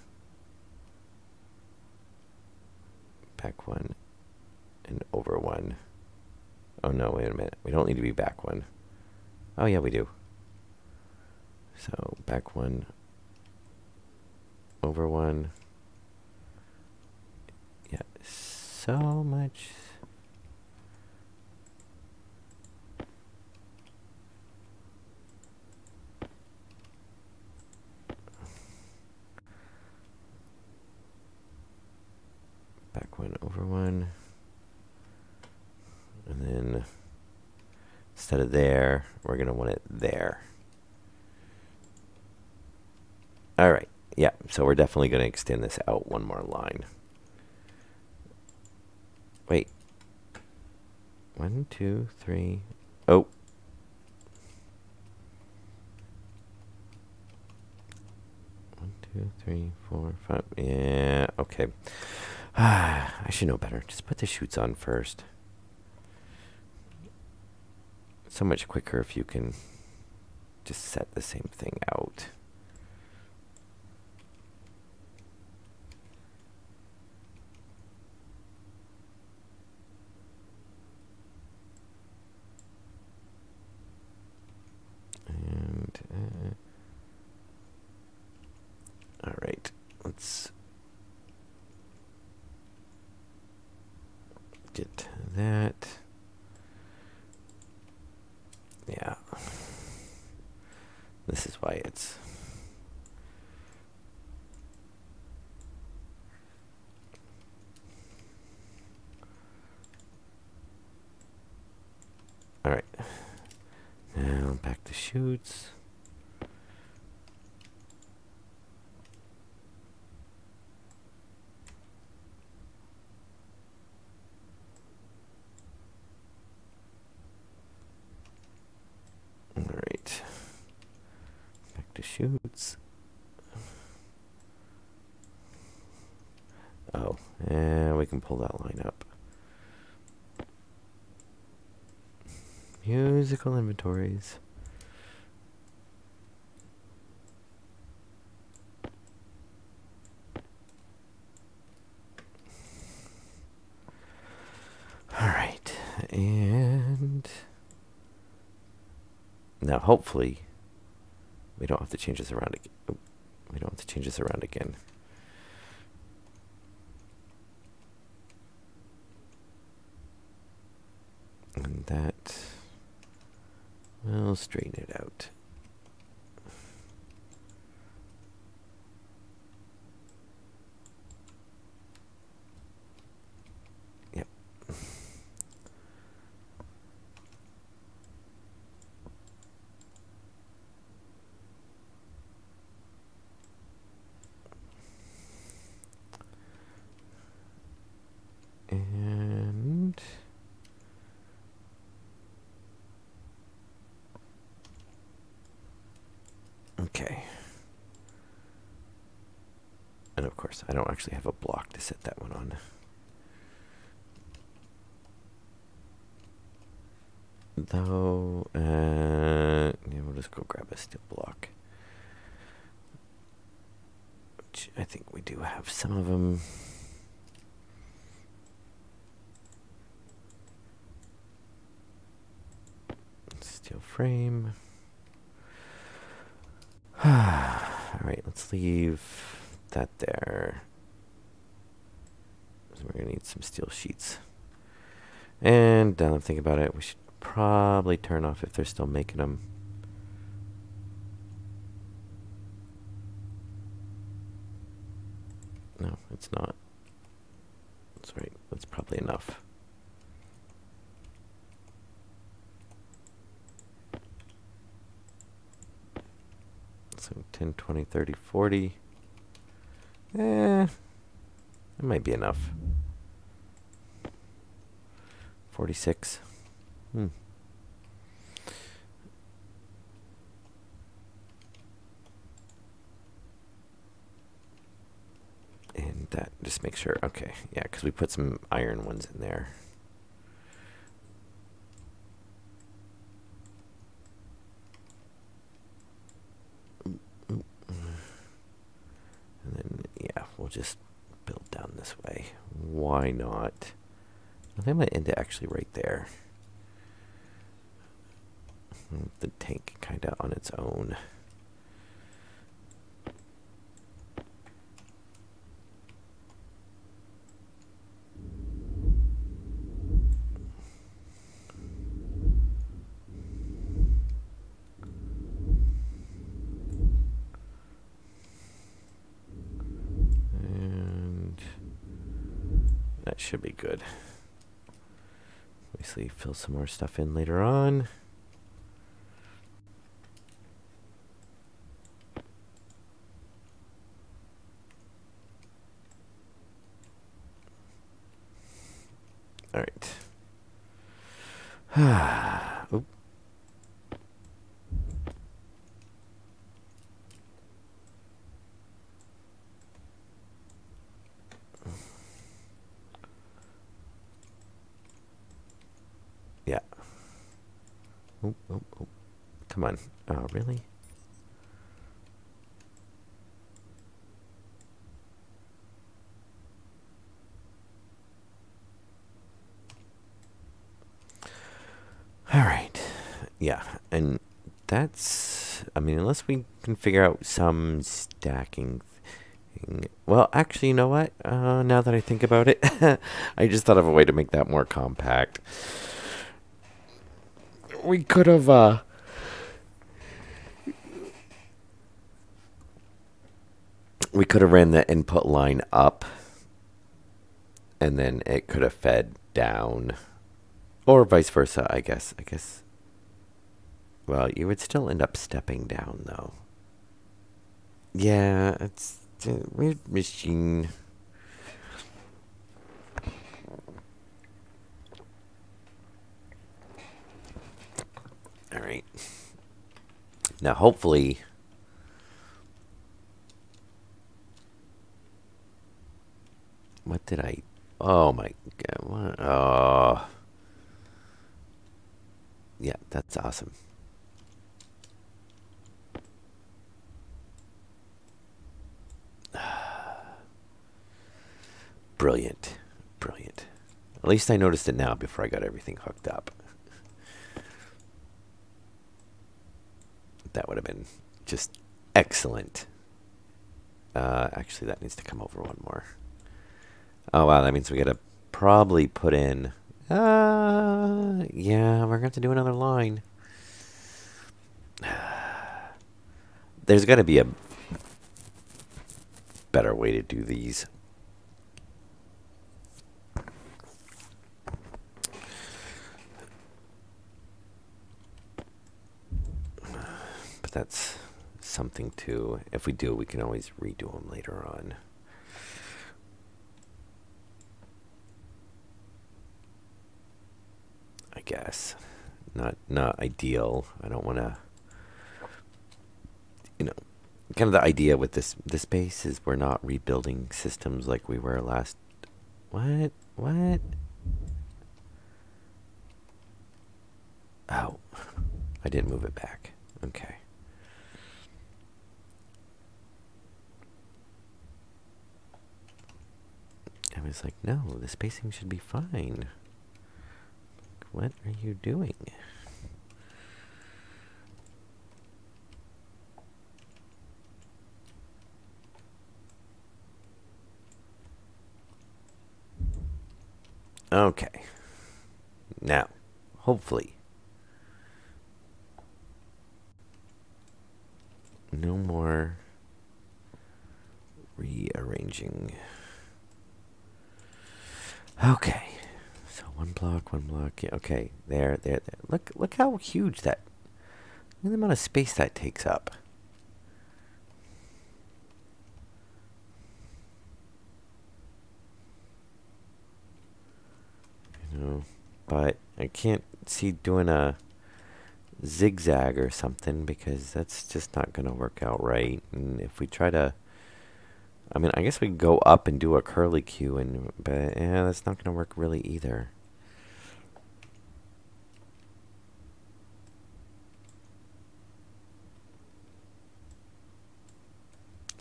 and over one. Oh no, wait a minute. We don't need to be back one. Oh yeah, we do. So back one, over one. Yeah, so much. Back one, over one. And then instead of there, we're going to want it there. All right. Yeah, so we're definitely going to extend this out one more line. Wait. 1, 2, 3. Oh. One, 2, 3, 4, 5. Yeah, okay. I should know better. Just put the chutes on first. It's so much quicker if you can just set the same thing out. And all right, let's get that. Yeah, this is why it's all right. Now back to chutes. All right. Back to chutes. Oh, and we can pull that line up. Musical inventories. All right, and now hopefully we don't have to change this around again. Oh, we don't have to change this around again. And that will straighten it out. Yep. And okay. And of course, I don't actually have a block to set that one on. though. Yeah, we'll just go grab a steel block. Which I think we do have some of them. Steel frame. Alright, let's leave that there. So we're going to need some steel sheets. And now that I'm thinking about it, we should probably turn off if they're still making them. No, it's not. That's right. That's probably enough. So 10, 20, 30, 40. That might be enough. 46. And that, just make sure. Okay, yeah, because we put some iron ones in there. And then, yeah, we'll just build down this way. Why not? I think I might end it actually right there. The tank kind of on its own. And that should be good. Obviously, fill some more stuff in later on. All right. Oop. Yeah. Oop, oop, oop. Come on. Oh, really? All right. Yeah, and that's, I mean, unless we can figure out some stacking thing. Well, actually, you know what? Now that I think about it, I just thought of a way to make that more compact. We could have, ran the input line up, and then it could have fed down. Or vice versa, I guess. Well, you would still end up stepping down, though. Yeah, it's a weird machine. All right. Now, hopefully, what did I? Oh my God! What? Oh, yeah, that's awesome. Brilliant, brilliant. At least I noticed it now before I got everything hooked up. That would have been just excellent. Actually, that needs to come over one more. Oh, wow, that means we gotta probably put in... yeah, we're gonna have to do another line. There's gotta be a better way to do these. But that's something too. If we do, we can always redo them later on. I guess. Not ideal. I don't want to, you know, kind of the idea with this base is we're not rebuilding systems like we were last. What? Oh, I didn't move it back. Okay. I was like, no, the spacing should be fine. What are you doing? Okay. Now, hopefully, no more rearranging. Okay. So one block, one block. Yeah, okay, there. Look how huge that. Look at the amount of space that takes up. You know, but I can't see doing a zigzag or something because that's just not going to work out right. And if we try to, I mean, I guess we can go up and do a curly Q, but yeah, that's not going to work really either.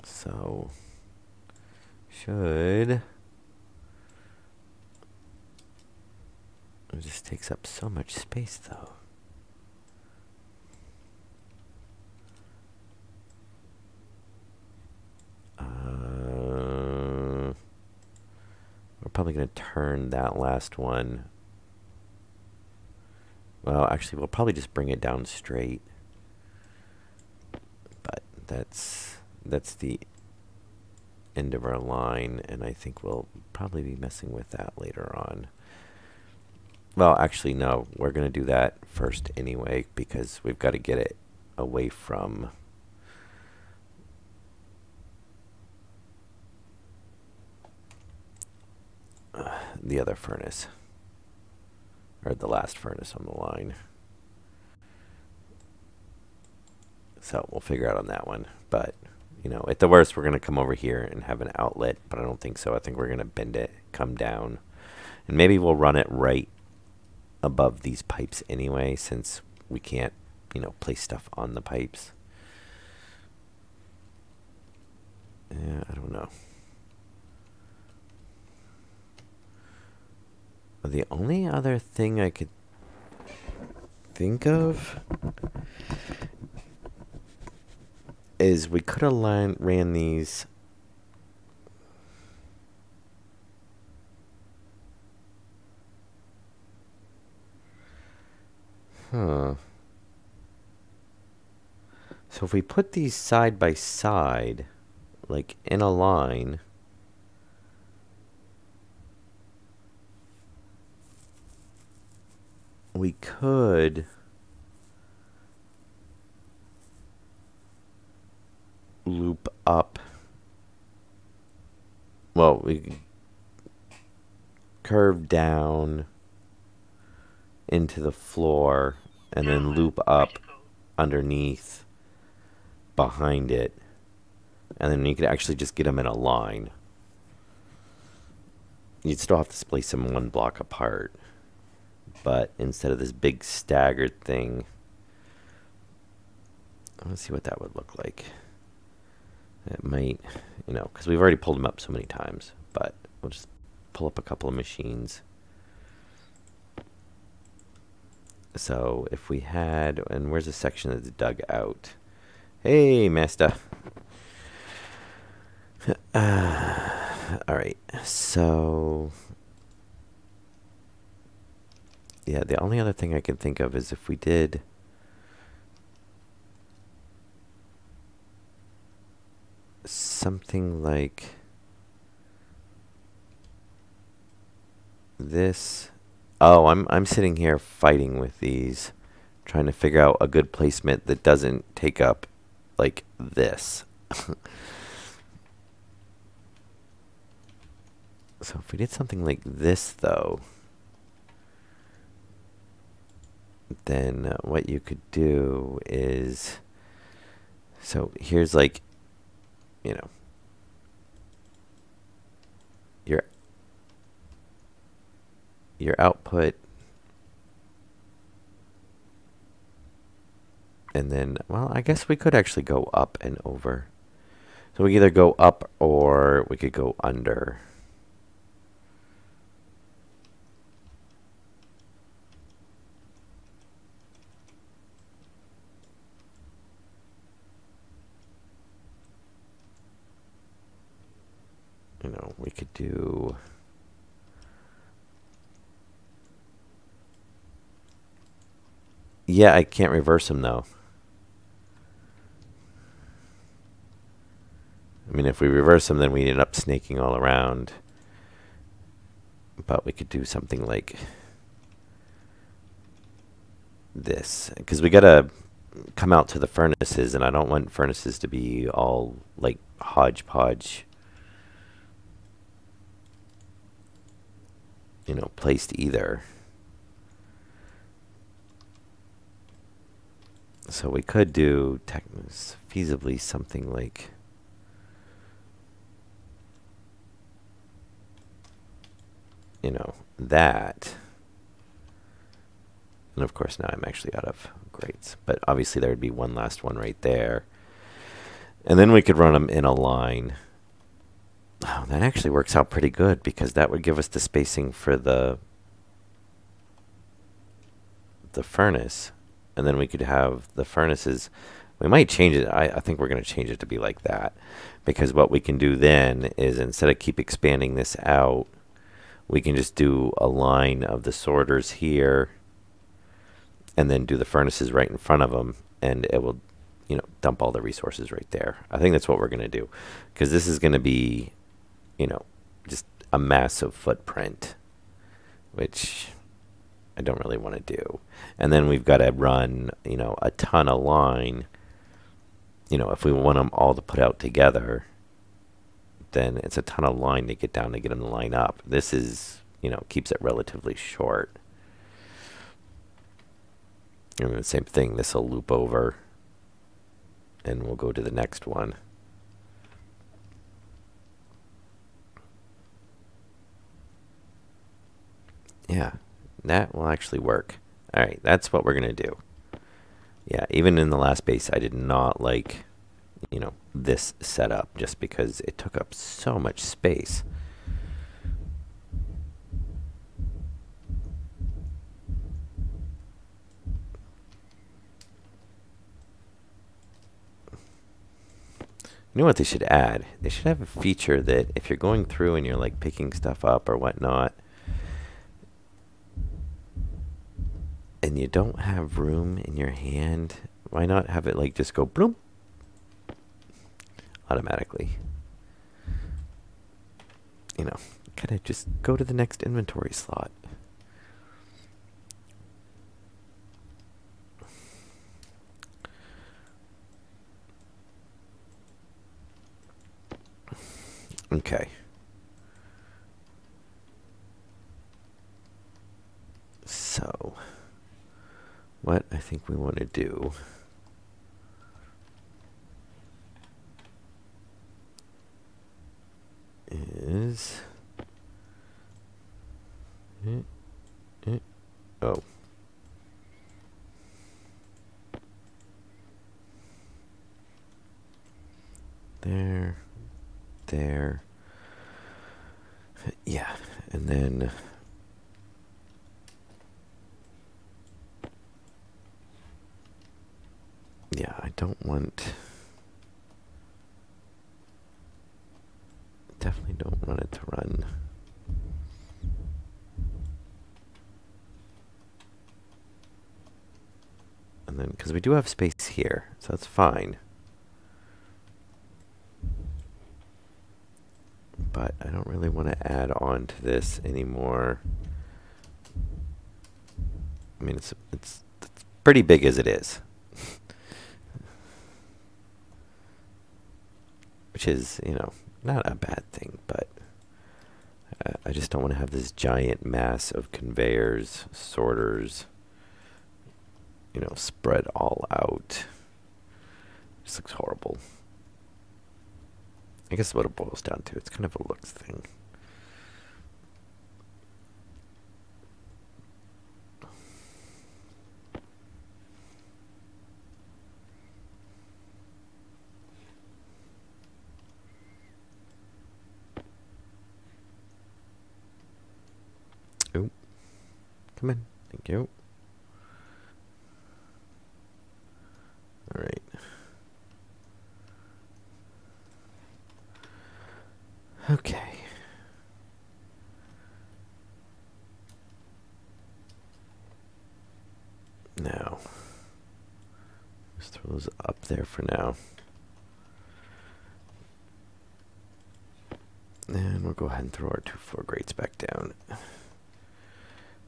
So, should, it just takes up so much space though. We're probably going to turn that last one. Well, actually, we'll probably just bring it down straight. But that's the end of our line, and I think we'll probably be messing with that later on. Well, actually, no. We're going to do that first anyway, because we've got to get it away from the other furnace. Or the last furnace on the line. So we'll figure out on that one. But, you know, at the worst, we're going to come over here and have an outlet, but I don't think so. I think we're going to bend it, come down, and maybe we'll run it right above these pipes anyway, since we can't, you know, place stuff on the pipes. Yeah, I don't know. The only other thing I could think of is we could have ran these. Huh. So if we put these side by side, like in a line, we could loop up. Well, we curve down into the floor and then loop up underneath behind it. And then you could actually just get them in a line. You'd still have to place them one block apart. But instead of this big staggered thing, let's see what that would look like. It might, you know, because we've already pulled them up so many times. But we'll just pull up a couple of machines. So if we had, and where's the section that's dug out? Hey, master. All right, so yeah, the only other thing I can think of is if we did something like this. Oh, I'm sitting here fighting with these, trying to figure out a good placement that doesn't take up like this. So if we did something like this, though, then what you could do is, so here's like, you know, your output And then, well, I guess we could actually go up and over. So we either go up or we could go under. You know, we could do... Yeah, I can't reverse them though. I mean, if we reverse them, then we end up snaking all around. But we could do something like this. Because we gotta come out to the furnaces, and I don't want furnaces to be all like hodgepodge, you know, placed either. So we could do feasibly something like, you know, that. And of course now I'm actually out of grates. But obviously there would be one last one right there. And then we could run them in a line. Oh, that actually works out pretty good because that would give us the spacing for the furnace. And then we could have the furnaces. We might change it. I think we're going to change it to be like that. Because what we can do then is instead of keep expanding this out, we can just do a line of the sorters here and then do the furnaces right in front of them, and it will, you know, dump all the resources right there. I think that's what we're going to do, because this is going to be, you know, just a massive footprint, which I don't really want to do. And then we've got to run, you know, a ton of line. You know, if we want them all to put out together, then it's a ton of line to get down to get them to line up. This is, you know, keeps it relatively short. And the same thing, this will loop over, and we'll go to the next one. Yeah, that will actually work. All right, that's what we're going to do. Yeah, even in the last base, I did not like, you know, this setup just because it took up so much space. You know what they should add? They should have a feature that if you're going through and you're like picking stuff up or whatnot, and you don't have room in your hand, why not have it like just go bloom automatically? You know, kind of just go to the next inventory slot. Okay. So, what I think we want to do is... Oh. There. There. Yeah, and then... Yeah, I don't want... Definitely don't want it to run. And then, because we do have space here, so that's fine. But I don't really want to add on to this anymore. I mean, it's pretty big as it is. Which is, you know, not a bad thing, but I just don't want to have this giant mass of conveyors, sorters, you know, spread all out. Just looks horrible. I guess what it boils down to, it's kind of a looks thing. come in. Thank you. All right. Okay. Now, let's throw those up there for now. And we'll go ahead and throw our 2-4 grates back down.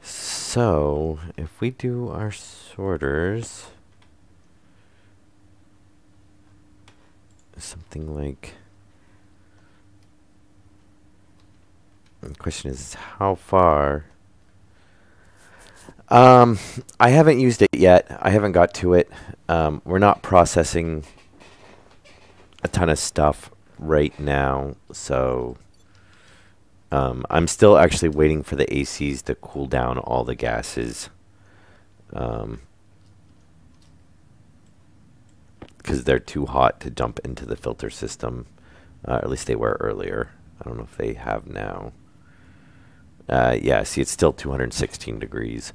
So, if we do our sorters, something like, the question is how far? I haven't used it yet. I haven't got to it. We're not processing a ton of stuff right now, so I'm still actually waiting for the ACs to cool down all the gases, because they're too hot to dump into the filter system. At least they were earlier. I don't know if they have now. Yeah, see, it's still 216 degrees.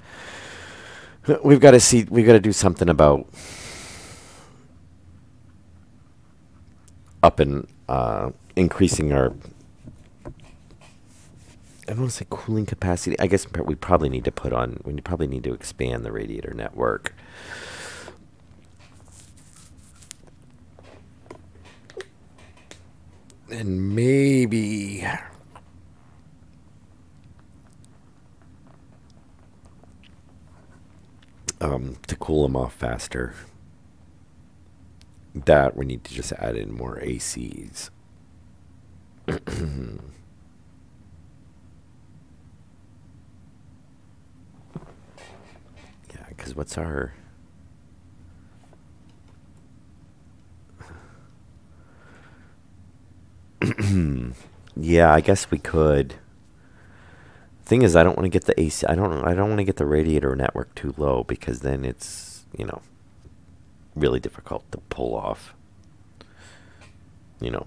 We've got to do something about up and increasing our, I don't want to say cooling capacity. I guess we probably need to expand the radiator network. And maybe to cool them off faster, that we need to just add in more ACs. Yeah, because what's our... Yeah, I guess we could. Thing is, I don't want to get the AC. I don't want to get the radiator network too low, because then it's, really difficult to pull off. To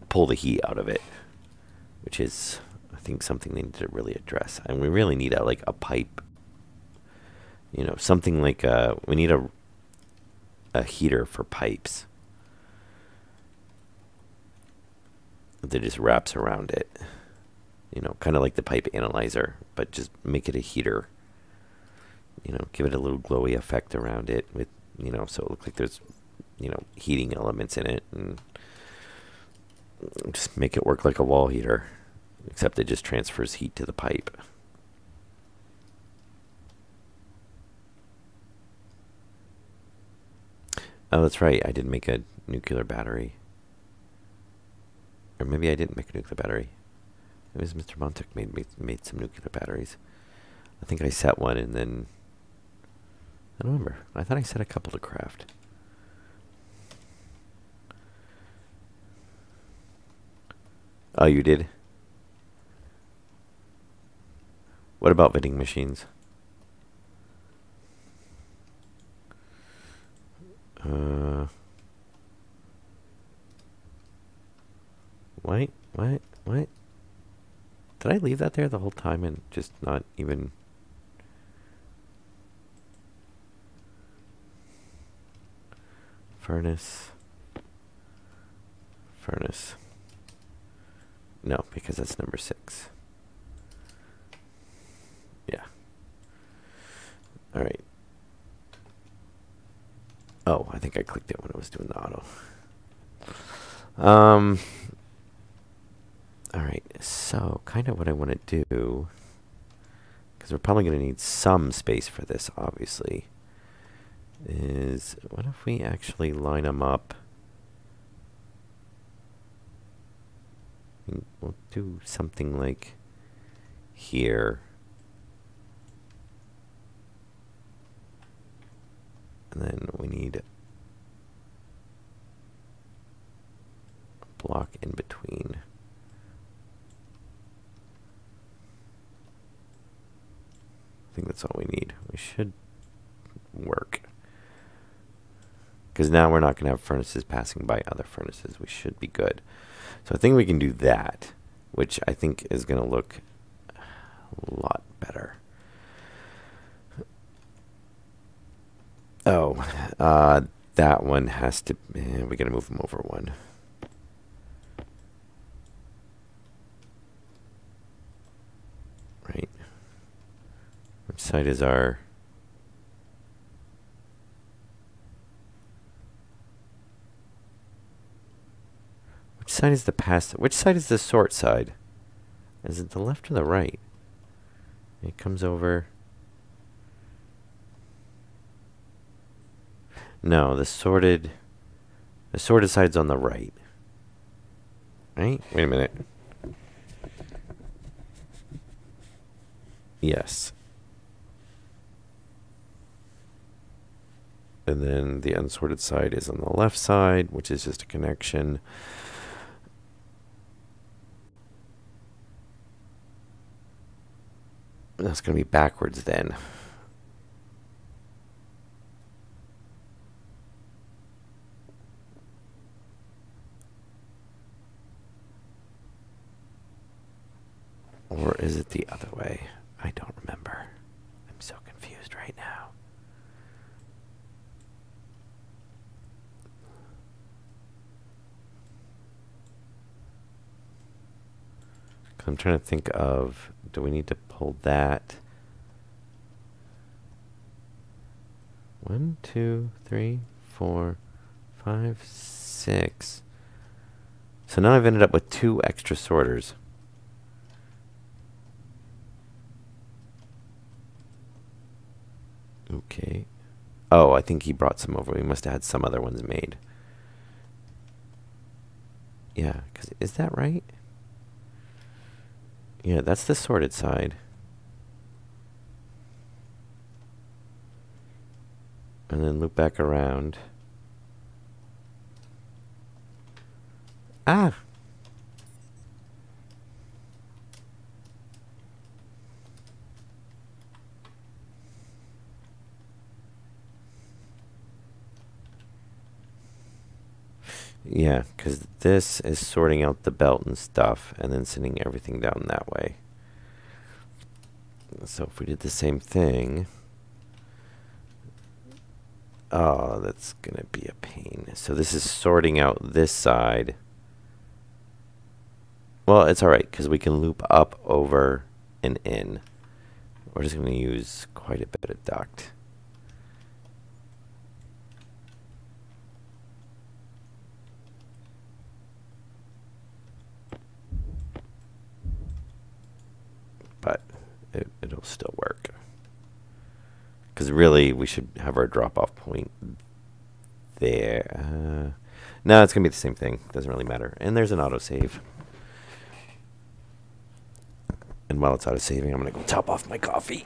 pull the heat out of it, which is, I think, something they need to really address. And we really need a pipe. Something like we need a heater for pipes that just wraps around it. Kind of like the pipe analyzer, but just make it a heater. Give it a little glowy effect around it with, so it looks like there's, heating elements in it, and just make it work like a wall heater, except it just transfers heat to the pipe. Oh, that's right. I did make a nuclear battery. Or maybe I didn't make a nuclear battery. It was Mr. Montek made some nuclear batteries. I think I set one, and then I don't remember. I thought I set a couple to craft. Oh, you did? What about vending machines? What? Did I leave that there the whole time and just not even... Furnace. No, because that's number 6. Yeah. All right. Oh, I think I clicked it when I was doing the auto. All right, so kind of what I want to do, because we're probably going to need some space for this, obviously, is what if we actually line them up? We'll do something like here. And then we need a block in between. I think that's all we need. We should work. Because now we're not going to have furnaces passing by other furnaces. We should be good. So I think we can do that, which I think is going to look a lot better. Oh, that one has to. We gotta move them over one. Right. Which side is our? Which side is the pass? Which side is the sort side? Is it the left or the right? It comes over. No, the sorted side's on the right. Right? Wait a minute. Yes. And then the unsorted side is on the left side, which is just a connection. That's going to be backwards then. Or is it the other way? I don't remember. I'm so confused right now. I'm trying to think of, do we need to pull that? 1, 2, 3, 4, 5, 6. So now I've ended up with 2 extra sorters. Okay. Oh, I think he brought some over. We must have had some other ones made. Yeah, because is that right? Yeah, that's the sorted side. And then loop back around. Ah! Yeah, because this is sorting out the belt and stuff and then sending everything down that way. So if we did the same thing... Oh, that's going to be a pain. So this is sorting out this side. Well, it's alright, because we can loop up, over, and in. We're just going to use quite a bit of duct. But it'll still work. Because really, we should have our drop-off point there. No, it's going to be the same thing. Doesn't really matter. And there's an autosave. And while it's auto-saving, I'm going to go top off my coffee.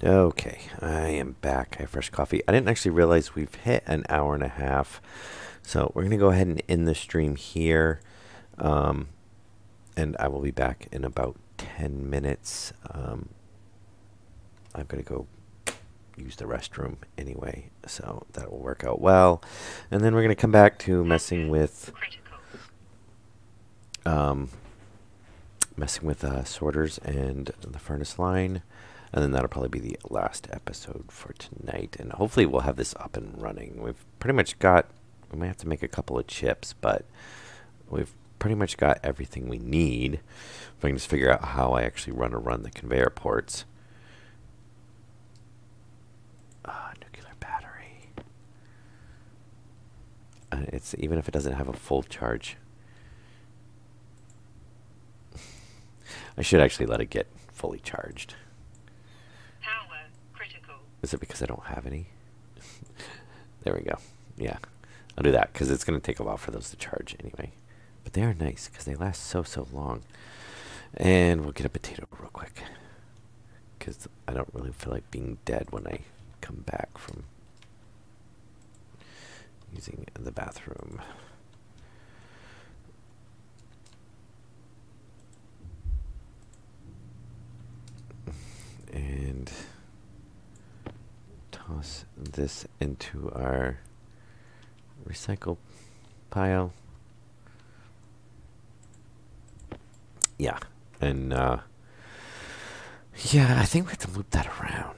Okay, I am back. I have fresh coffee. I didn't actually realize we've hit an hour and a half. So we're going to go ahead and end the stream here. And I will be back in about 10 minutes. I'm going to go use the restroom anyway, so that will work out well. And then we're going to come back to messing with sorters and the furnace line. And then that'll probably be the last episode for tonight. And hopefully we'll have this up and running. We've pretty much got, we might have to make a couple of chips, but we've pretty much got everything we need. If I can just figure out how I actually run the conveyor ports. Nuclear battery. It's even if it doesn't have a full charge. I should actually let it get fully charged. Power critical. Is it because I don't have any? There we go. Yeah, I'll do that because it's going to take a while for those to charge anyway. But they are nice because they last so long. And we'll get a potato real quick because I don't really feel like being dead when I come back from using the bathroom. And toss this into our recycle pile. Yeah, and yeah, I think we have to loop that around.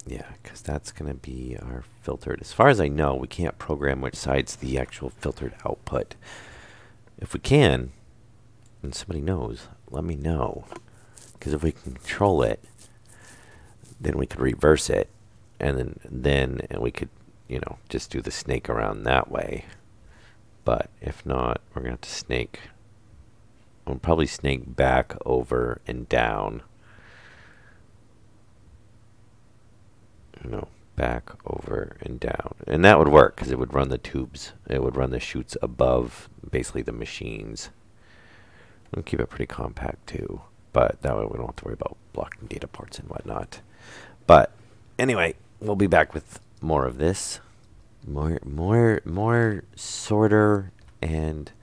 Yeah, because that's going to be our filtered. As far as I know, we can't program which side's the actual filtered output. If we can, and somebody knows, let me know. Because if we can control it, then we could reverse it, and then we could, you know, just do the snake around that way. But if not, we're going to have to snake. We'll probably snake back, over, and down. You know, back, over, and down. And that would work because it would run the tubes. It would run the chutes above basically the machines. We'll keep it pretty compact too. But that way we don't have to worry about blocking data ports and whatnot. But anyway, we'll be back with more of this. More sorter and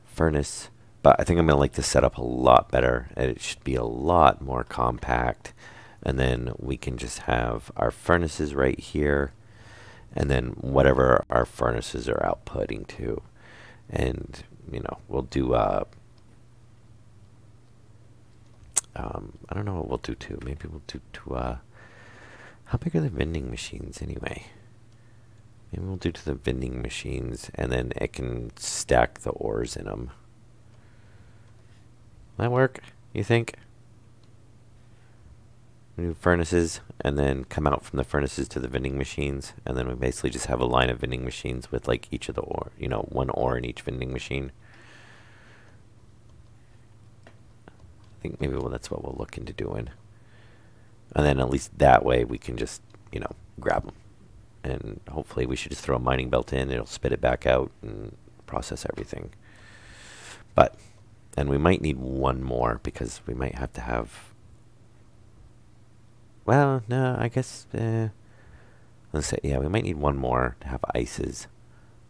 furnace. But I think I'm going to like this setup a lot better. And it should be a lot more compact. And then we can just have our furnaces right here. And then whatever our furnaces are outputting to. And, you know, we'll do, I don't know what we'll do too. Maybe we'll do to, how big are the vending machines anyway? Maybe we'll do to the vending machines and then it can stack the ores in them. Will that work, you think? New furnaces and then come out from the furnaces to the vending machines, and then we basically just have a line of vending machines with like each of the ore, you know, one ore in each vending machine. I think maybe that's what we'll look into doing, and then at least that way we can just, you know, grab them, and hopefully we should just throw a mining belt in, it'll spit it back out and process everything. But and we might need one more because we might have to have. Well, no, I guess, let's say, yeah, we might need one more to have ices.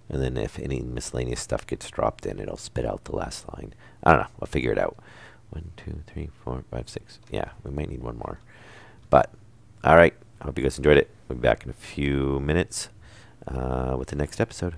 And then if any miscellaneous stuff gets dropped in, it'll spit out the last line. I don't know. We'll figure it out. 1, 2, 3, 4, 5, 6. Yeah, we might need one more. But, all right. I hope you guys enjoyed it. We'll be back in a few minutes with the next episode.